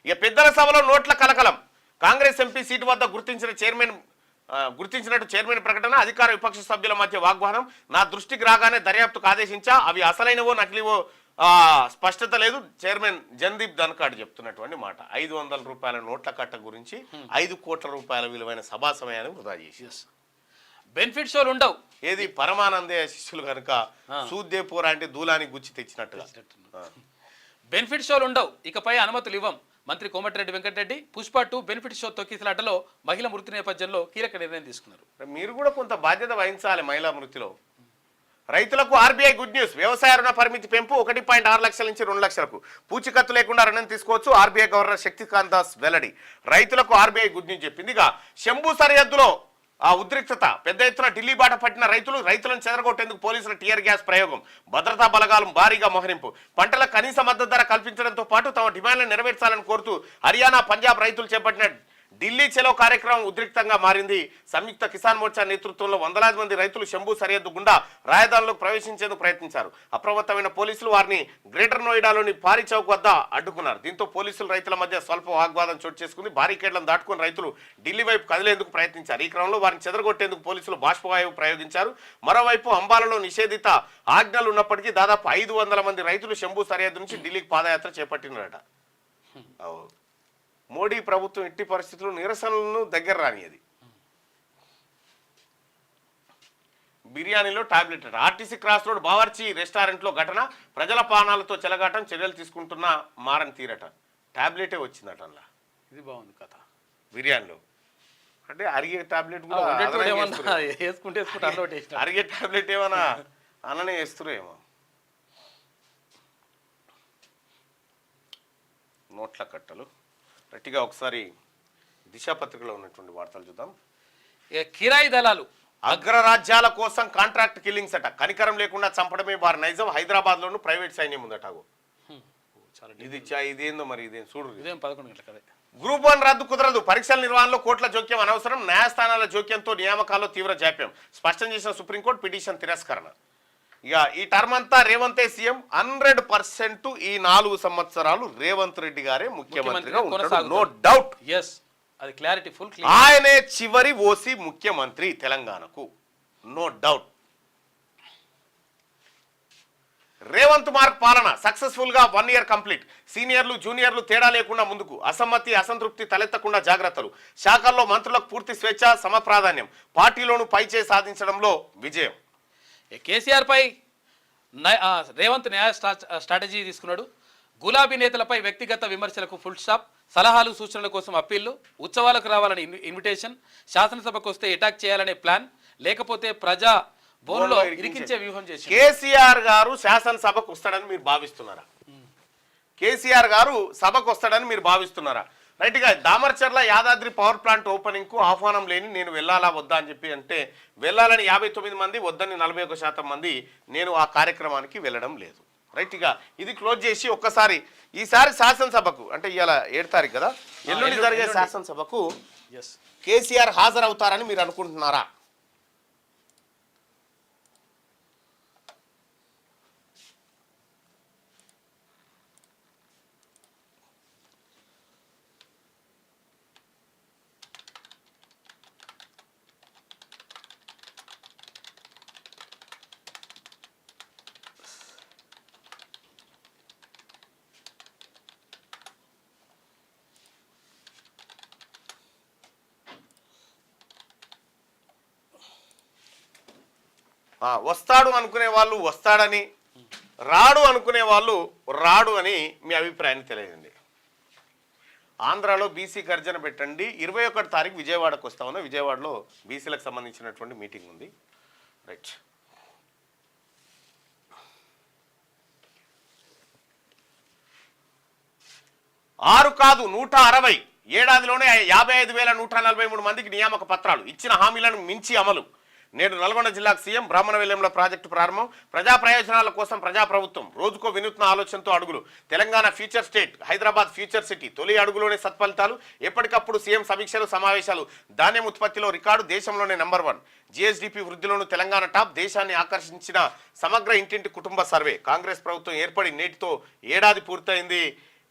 ఇక పెద్దల సభలో నోట్ల కలకలం, కాంగ్రెస్ ఎంపీ సీటు వద్ద గుర్తించినట్టు చైర్మన్ ప్రకటన, అధికార విపక్ష సభ్యుల మధ్య వాగ్వాదం. నా దృష్టికి రాగానే దర్యాప్తుకు ఆదేశించా, అవి అసలైనవో నకిలీవో స్పష్టత లేదు. చైర్మన్ జన్దీప్ ధన్కాడ్ చెప్తున్నటువంటి మాట. ₹500 నోట్ల కట్ట గురించి 5 కోట్ల రూపాయల విలువైన సభా సమయాన్ని వృధా చేసి బెనిఫిట్ షోలు ఉండవు. ఏది పరమానందే శిష్యులు కనుక సూద్దేపూర్ అంటే దూలానికి గుచ్చి తెచ్చినట్టుగా బెనిఫిట్ షోలు ఉండవు, ఇకపై అనుమతులు ఇవ్వం. మంత్రి కోమటిరెడ్డి వెంకటరెడ్డి పుష్ప 2 బెనిఫిట్ షో తొక్కిసలాటలో మహిళ మృతి నేపథ్యంలో కీలక నిర్ణయం తీసుకున్నారు. మీరు కూడా కొంత బాధ్యత వహించాలి మహిళా మృతిలో. రైతులకు ఆర్బీఐ గుడ్ న్యూస్, వ్యవసాయ రుణ పరిమితి పెంపు 1.6 లక్షల నుంచి 2 లక్షలకు, పూచికత్తు లేకుండా రుణం తీసుకోవచ్చు. ఆర్బీఐ గవర్నర్ శక్తికాంత్ దాస్ వెల్లడి. రైతులకు ఆర్బీఐ గుడ్ న్యూస్ చెప్పింది. ఇక శంభు సరిహద్దులో ఆ ఉద్రిక్తత, పెద్ద ఎత్తున ఢిల్లీ బాట పట్టిన రైతులను చెదరగొట్టేందుకు పోలీసుల టియర్ గ్యాస్ ప్రయోగం, భద్రతా బలగాలు భారీగా మోహరింపు, పంటల కనీస మద్దతు ధర కల్పించడంతో పాటు తమ డిమాండ్లను నెరవేర్చాలని కోరుతూ హర్యానా, పంజాబ్ రైతులు చేపట్టిన ఢిల్లీ చలో కార్యక్రమం ఉద్రిక్తంగా మారింది. సంయుక్త కిసాన్ మోర్చా నేతృత్వంలో వందలాది మంది రైతులు శంభు సరిహద్దు గుండా రాజధానిలోకి ప్రవేశించేందుకు ప్రయత్నించారు. అప్రమత్తమైన పోలీసులు వారిని గ్రేటర్ నోయిడాలోని పారి చౌక్ వద్ద అడ్డుకున్నారు. దీంతో పోలీసులు రైతుల మధ్య స్వల్ప వాగ్వాదం చోటు చేసుకుంది. బారికేడ్లను దాటుకుని రైతులు ఢిల్లీ వైపు కదిలేందుకు ప్రయత్నించారు. ఈ క్రమంలో వారిని చెదరగొట్టేందుకు పోలీసులు బాష్పవాయువు ప్రయోగించారు. మరోవైపు అంబాలలో నిషేధిత ఆజ్ఞలు ఉన్నప్పటికీ దాదాపు 500 మంది రైతులు శంభు సరిహద్దు నుంచి ఢిల్లీకి పాదయాత్ర చేపట్టినారట. మోడీ ప్రభుత్వం ఎట్టి పరిస్థితుల్లో నిరసనలను దగ్గర రానియది. బిర్యానీలో tablet. RTC cross road Bawarchi రెస్టారెంట్లో ఘటన, ప్రజల పానాలతో చెలగాటం, చర్యలు తీసుకుంటున్న మారని తీరట. టాబ్లెటే వచ్చిందట అలా. ఇది బాగుంది కథ. బిర్యానీలో అంటే అరిగే టాబ్లెట్ కూడా వేసుకుంటే అరిగే టాబ్లెట్ ఏమన్నా అన్ననే వేస్తురేమో. నోట్ల కట్టలు. గట్టిగా ఒకసారి దిశ పత్రికలో ఉన్నటువంటి వార్తలు చూద్దాం. కిరాయి దళాలు అగ్రరాజ్యాల కోసం కాంట్రాక్ట్ కిల్లింగ్స్ అట. కనికరం లేకుండా చంపడమే వారి నైజం. హైదరాబాద్లోను ప్రైవేట్ సైన్యం ఉందట. ఇదేందో మరి ఇదేం చూడు. ఇదేం 11 గంటల కదే. గ్రూప్ 1 రద్దు కుదరదు. పరీక్షల నిర్వహణలో కోట్ల జోక్యం అనవసరం. న్యాయస్థానాల జోక్యంతో నియామకాల్లో తీవ్ర జాప్యం స్పష్టం చేసిన సుప్రీంకోర్టు. పిటిషన్ తిరస్కరణ. ఇక ఈ టర్మ్ అంతా రేవంతే సీఎం. 100% ఈ 4 సంవత్సరాలు రేవంత్ రెడ్డి గారే ముఖ్యమంత్రిగా ఉంటాడు. No doubt. ఎస్, అది క్లారిటీ ఫుల్. ఆయనే చివరి ఓసీ ముఖ్యమంత్రి తెలంగాణకు. No doubt. రేవంత్ మార్క్ పాలన సక్సెస్ఫుల్ గా 1 year కంప్లీట్. సీనియర్లు జూనియర్లు తేడా లేకుండా ముందుకు. అసమ్మతి అసంతృప్తి తలెత్తకుండా జాగ్రత్తలు. శాఖల్లో మంత్రులకు పూర్తి స్వేచ్ఛ సమప్రాధాన్యం. పార్టీలోను పైచే సాధించడంలో విజయం. కేసీఆర్ పై రేవంత్ న్యాయ స్ట్రాటజీ తీసుకున్నాడు. గులాబీ నేతలపై వ్యక్తిగత విమర్శలకు ఫుల్ స్టాప్. సలహాలు సూచనల కోసం అప్పీళ్లు. ఉత్సవాలకు రావాలని ఇన్విటేషన్. శాసనసభకు వస్తే అటాక్ చేయాలనే ప్లాన్. లేకపోతే ప్రజా బోనులో ఇరికించే వ్యూహం చేసి. కేసీఆర్ గారు శాసనసభకు వస్తాడని మీరు భావిస్తున్నారా? కేసీఆర్ గారు సభకు వస్తాడని మీరు భావిస్తున్నారా? రైట్ గా Damarcherla Yadadri power plant opening కు ఆహ్వానం లేని నేను వెళ్ళాలా వద్దా అని చెప్పి అంటే వెళ్ళాలని 59 మంది, వద్దని 41% మంది నేను ఆ కార్యక్రమానికి వెళ్ళడం లేదు. రైట్ గా ఇది క్లోజ్ చేసి ఒక్కసారి ఈసారి శాసనసభకు అంటే ఇవాళ 7 తారీఖు కదా, ఎల్లుండి జరిగే శాసనసభకు కేసీఆర్ హాజరవుతారని మీరు అనుకుంటున్నారా? వస్తాడు అనుకునే వాళ్ళు వస్తాడని, రాడు అనుకునే వాళ్ళు రాడు అని మీ అభిప్రాయాన్ని తెలియజేయండి. ఆంధ్రాలో బీసీ గర్జన పెట్టండి. 21 తారీఖు విజయవాడకు వస్తా ఉన్నా. విజయవాడలో బీసీలకు సంబంధించినటువంటి మీటింగ్ ఉంది. రైట్. ఆరు కాదు 160. ఏడాదిలోనే 55,143 మందికి నియామక పత్రాలు. ఇచ్చిన హామీలను మించి అమలు. నేడు నల్గొండ జిల్లాకు సీఎం. బ్రాహ్మణవెల్లంలో ప్రాజెక్టు ప్రారంభం. ప్రజా ప్రయోజనాల కోసం ప్రజాప్రభుత్వం. రోజుకో వినూత్న ఆలోచనతో అడుగులు. Telangana future state, Hyderabad future city. తొలి అడుగులోనే సత్ఫలితాలు. ఎప్పటికప్పుడు సీఎం సమీక్షలు సమావేశాలు. ధాన్యం ఉత్పత్తిలో రికార్డు. దేశంలోనే నంబర్ 1. జీఎస్డీపీ వృద్ధిలోనూ తెలంగాణ టాప్. దేశాన్ని ఆకర్షించిన సమగ్ర ఇంటింటి కుటుంబ సర్వే. కాంగ్రెస్ ప్రభుత్వం ఏర్పడి నేటితో ఏడాది పూర్తయింది.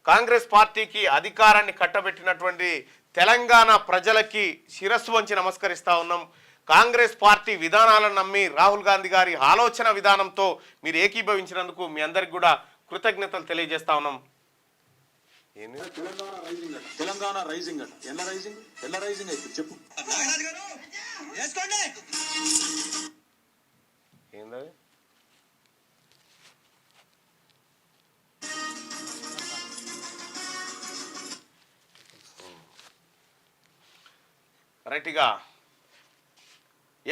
కాంగ్రెస్ పార్టీకి అధికారాన్ని కట్టబెట్టినటువంటి తెలంగాణ ప్రజలకి శిరస్సు వంచి నమస్కరిస్తా ఉన్నాం. కాంగ్రెస్ పార్టీ విధానాలను నమ్మి రాహుల్ గాంధీ గారి ఆలోచన విధానంతో మీరు ఏకీభవించినందుకు మీ అందరికి కూడా కృతజ్ఞతలు తెలియజేస్తా ఉన్నాం. తెలంగాణ రైజింగ్ అట. ఎలా రైజింగ్ అయితే చెప్పు. ఏంటది? రైట్గా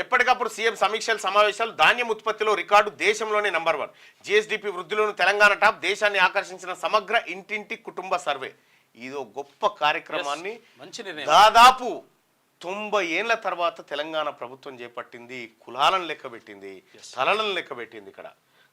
ఎప్పటికప్పుడు సీఎం సమీక్షలు సమావేశాలు. ధాన్యం ఉత్పత్తిలో రికార్డు. దేశంలోనే నంబర్ 1. జీఎస్డీపీ వృద్ధిలోను తెలంగాణ టాప్. దేశాన్ని ఆకర్షించిన సమగ్ర ఇంటింటి కుటుంబ సర్వే. ఇదో గొప్ప కార్యక్రమాన్ని దాదాపు 90 ఏళ్ల తర్వాత తెలంగాణ ప్రభుత్వం చేపట్టింది. కులాలను లెక్కబెట్టింది, తలలను లెక్కబెట్టింది. ఇక్కడ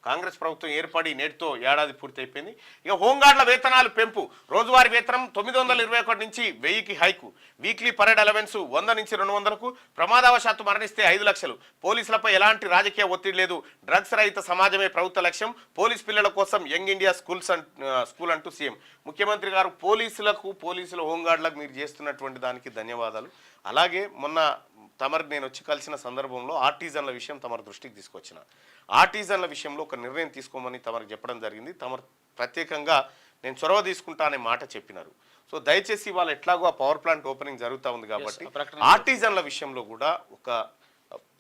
కాంగ్రెస్ ప్రభుత్వం ఏర్పడి నేటితో ఏడాది పూర్తయిపోయింది. ఇక హోంగార్డుల వేతనాలు పెంపు. రోజువారీ వేతనం 921 నుంచి 1000కి హైకు. వీక్లీ పరేడ్ అలవెన్స్ 100 నుంచి 200కు. ప్రమాదవశాత్తు మరణిస్తే 5 లక్షలు. పోలీసులపై ఎలాంటి రాజకీయ ఒత్తిడి లేదు. డ్రగ్స్ రహిత సమాజమే ప్రభుత్వ లక్ష్యం. పోలీస్ పిల్లల కోసం యంగ్ ఇండియా స్కూల్ అంటూ సీఎం. ముఖ్యమంత్రి గారు పోలీసుల హోంగార్డులకు మీరు చేస్తున్నటువంటి దానికి ధన్యవాదాలు. అలాగే మొన్న నేను వచ్చి కలిసిన సందర్భంలో ఆర్టిజన్ల విషయం తమరి దృష్టికి తీసుకొచ్చిన. ఆర్టిజన్ల విషయంలో ఒక నిర్ణయం తీసుకోమని తమరికి చెప్పడం జరిగింది. తమరు ప్రత్యేకంగా నేను చొరవ తీసుకుంటా అనే మాట చెప్పినారు. సో దయచేసి ఇవాళ ఎట్లాగో ఆ పవర్ ప్లాంట్ ఓపెనింగ్ జరుగుతూ ఉంది కాబట్టి ఆ ప్రకటన ఆర్టిజన్ల విషయంలో కూడా ఒక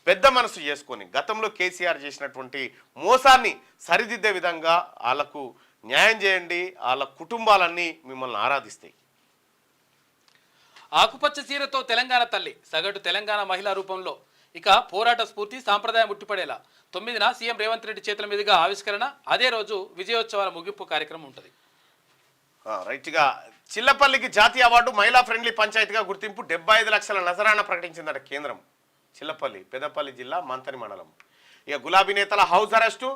పెద్ద మనసు చేసుకొని గతంలో కేసీఆర్ చేసినటువంటి మోసాన్ని సరిదిద్దే విధంగా వాళ్ళకు న్యాయం చేయండి, వాళ్ళ కుటుంబాలన్నీ మిమ్మల్ని ఆరాధిస్తాయి. ఆకుపచ్చ చీరతో తెలంగాణ తల్లి సగటు తెలంగాణ మహిళా రూపంలో ఇక పోరాట స్ఫూర్తి సాంప్రదాయం ఉట్టిపడేలా 9న సీఎం రేవంత్ రెడ్డి చేతుల మీదుగా ఆవిష్కరణ, అదే రోజు విజయోత్సవాల ముగింపు కార్యక్రమం ఉంటుంది. రైట్గా చిల్లపల్లికి జాతీయ అవార్డు, మహిళా ఫ్రెండ్లీ పంచాయతీగా గుర్తింపు, 75 లక్షల నజరానా ప్రకటించిందట కేంద్రం. చిల్లపల్లి పెద్దపల్లి జిల్లా మంతని మండలం. ఇక గులాబీ నేతల హౌస్ అరెస్టు,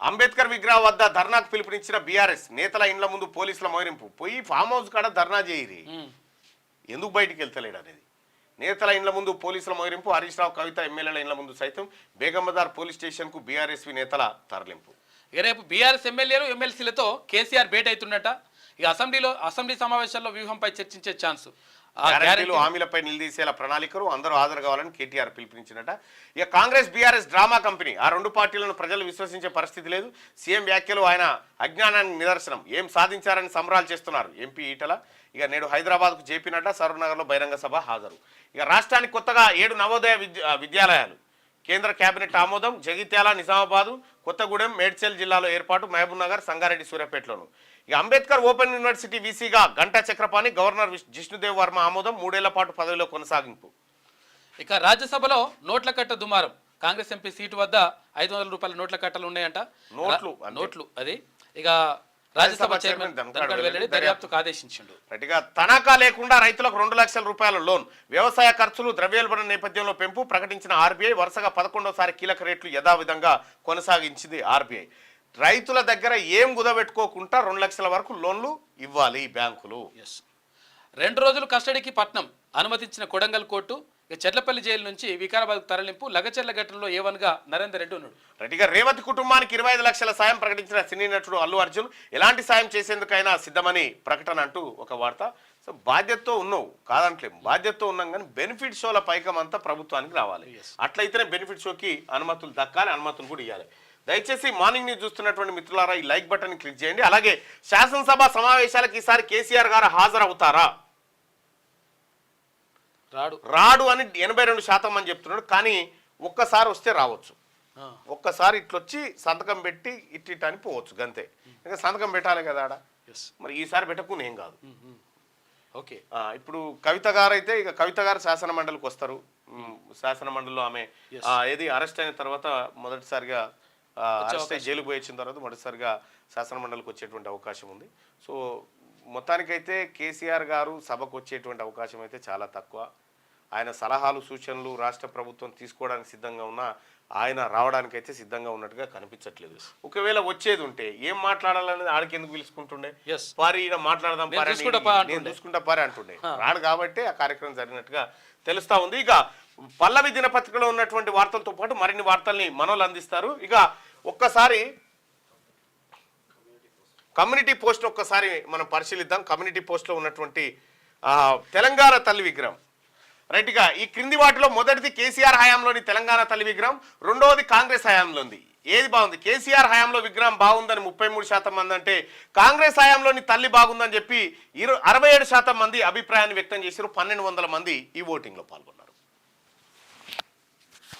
అంబేద్కర్ విగ్రహం వద్ద ధర్నాకు పిలుపునిచ్చిన బీఆర్ఎస్ నేతల ఇండ్ల ముందు పోలీసుల మోరింపు. పోయి ఫామ్ హౌస్ కాడ ధర్నా చేయరి, ఎందుకు బయటికి వెళ్తలేడు అనేది. నేతల ఇండ్ల ముందు పోలీసుల మోరింపు, హరీష్ రావు, కవిత ఎమ్మెల్యేల ఇండ్ల ముందు సైతం బేగంబజార్ పోలీస్ స్టేషన్కు బీఆర్ఎస్వి నేతల తరలింపు. ఇక రేపు బీఆర్ఎస్ ఎమ్మెల్యేలు ఎమ్మెల్సీలతో కేసీఆర్ భేటీ అవుతున్నట. ఇక అసెంబ్లీ సమావేశాల్లో వ్యూహంపై చర్చించే ఛాన్స్. గ్యారెంటీలు హామీలపై నిలదీసేలా ప్రణాళికలు, అందరూ హాజరు కావాలని కేటీఆర్ పిలుపునిచ్చినట. ఇక కాంగ్రెస్ బీఆర్ఎస్ డ్రామా కంపెనీ, ఆ రెండు పార్టీలను ప్రజలు విశ్వసించే పరిస్థితి లేదు. సీఎం వ్యాఖ్యలు ఆయన అజ్ఞానానికి నిదర్శనం, ఏం సాధించారని సంబరాలు చేస్తున్నారు ఎంపీ ఈటల. ఇక నేడు హైదరాబాద్కు జేపీ నడ్డా సరూర్నగర్లో బహిరంగ సభ హాజరు. ఇక రాష్ట్రానికి కొత్తగా 7 నవోదయ విద్యాలయాలు, కేంద్ర కేబినెట్ ఆమోదం. జగిత్యాల, నిజామాబాదు, కొత్తగూడెం, మేడ్చల్ జిల్లాలో ఏర్పాటు, మహబూబ్ నగర్, సంగారెడ్డి, సూర్యాపేటలోను. ఇక అంబేద్కర్ ఓపెన్ యూనివర్సిటీ వీసీగా గంటా చక్రపాణి, గవర్నర్ జిష్ణుదేవ్ వర్మ ఆమోదం, 3 ఏళ్ల పాటు పదవిలో కొనసాగింపు. ఇక రాజ్యసభలో నోట్ల కట్ట దుమారం, కాంగ్రెస్ ఎంపీ సీటు వద్ద 500 రూపాయల నోట్ల కట్టలు ఉన్నాయంట. నోట్లు అది. ఇక రాజ్యసభ చైర్మన్ ధన్ఖడ్ వెల్లడి దర్యాప్తుకు ఆదేశించిండు. రైట్గా తనఖా లేకుండా రైతులకు 2 లక్షల రూపాయల లోన్, వ్యవసాయ ఖర్చులు ద్రవ్యోల్బణ నేపథ్యంలో పెంపు ప్రకటించిన ఆర్బీఐ. వరుసగా 11వ కీలక రేట్లు యథావిధంగా కొనసాగించింది ఆర్బీఐ. రైతుల దగ్గర ఏం కుదబెట్టుకోకుండా 2 లక్షల వరకు లోన్లు ఇవ్వాలి బ్యాంకులు. 2 రోజులు కస్టడీకి పట్నం అనుమతించిన కొడంగల్ కోర్టు. ఇక చెర్లపల్లి జైలు నుంచి వికారాబాద్ తరలింపు. లగచెర్ల ఘటనలో A1గా నరేందర్ రెడ్డి ఉన్నాడు. రైట్గా రేవతి కుటుంబానికి 25 లక్షల సాయం ప్రకటించిన సినీ నటుడు అల్లు అర్జున్. ఎలాంటి సాయం చేసేందుకైనా సిద్ధమని ప్రకటన అంటూ ఒక వార్త. సో బాధ్యతతో ఉన్నావు కాదంటలేము, బాధ్యతతో ఉన్నాం, కానీ బెనిఫిట్ షోల పైకం అంతా ప్రభుత్వానికి రావాలి. అట్లయితేనే బెనిఫిట్ షోకి అనుమతులు దక్కాలి, అనుమతులు కూడా ఇవ్వాలి. దయచేసి మార్నింగ్ న్యూస్ చూస్తున్నటువంటి మిత్రులారా ఈ లైక్ బటన్ క్లిక్ చేయండి. అలాగే శాసనసభ సమావేశాలకు ఈసారి కేసీఆర్ గారు హాజరవుతారా? రాడు అని 82% అని చెప్తున్నాడు. కానీ ఒక్కసారి వస్తే రావచ్చు, ఒక్కసారి ఇట్లొచ్చి సంతకం పెట్టి ఇట్ అని పోవచ్చు గంతే. ఇంకా సంతకం పెట్టాలి కదా ఆడ. మరి ఈసారి పెట్టకుండా ఏం కాదు. ఓకే, ఇప్పుడు కవిత గారు అయితే ఇక కవిత గారు శాసన మండలికి వస్తారు. శాసన మండలిలో ఆమె ఏది అరెస్ట్ అయిన తర్వాత మొదటిసారిగా అరెస్ట్ అయ్యి జైలుకు పోయి వచ్చిన తర్వాత మొదటిసారిగా శాసన మండలికి వచ్చేటువంటి అవకాశం ఉంది. సో మొత్తానికైతే కేసీఆర్ గారు సభకు వచ్చేటువంటి అవకాశం అయితే చాలా తక్కువ. ఆయన సలహాలు సూచనలు రాష్ట్ర ప్రభుత్వం తీసుకోవడానికి సిద్ధంగా ఉన్నా ఆయన రావడానికైతే సిద్ధంగా ఉన్నట్టుగా కనిపించట్లేదు. ఒకవేళ వచ్చేది ఉంటే ఏం మాట్లాడాలనేది ఆడికి ఎందుకు పిలుచుకుంటుండే, పారి ఈయన మాట్లాడదాం నేను చూసుకుంటా పారి అంటుండే. రాడు కాబట్టి ఆ కార్యక్రమం జరిగినట్టుగా తెలుస్తా ఉంది. ఇక పల్లవి దినపత్రికలో ఉన్నటువంటి వార్తలతో పాటు మరిన్ని వార్తల్ని మనోళ్ళు అందిస్తారు. ఇక ఒక్కసారి కమ్యూనిటీ పోస్ట్ ఒక్కసారి మనం పరిశీలిద్దాం. కమ్యూనిటీ పోస్ట్లో ఉన్నటువంటి తెలంగాణ తల్లి విగ్రహం. రైట్గా ఈ క్రింది వాటిలో మొదటిది కేసీఆర్ హయాంలోని తెలంగాణ తల్లి విగ్రహం, రెండవది కాంగ్రెస్ హయాంలోని. ఏది బాగుంది? కేసీఆర్ హయాంలో విగ్రహం బాగుందని 33% మంది అంటే, కాంగ్రెస్ హయాంలోని తల్లి బాగుందని చెప్పి 67% మంది అభిప్రాయాన్ని వ్యక్తం చేశారు. 1200 మంది ఈ ఓటింగ్లో పాల్గొన్నారు.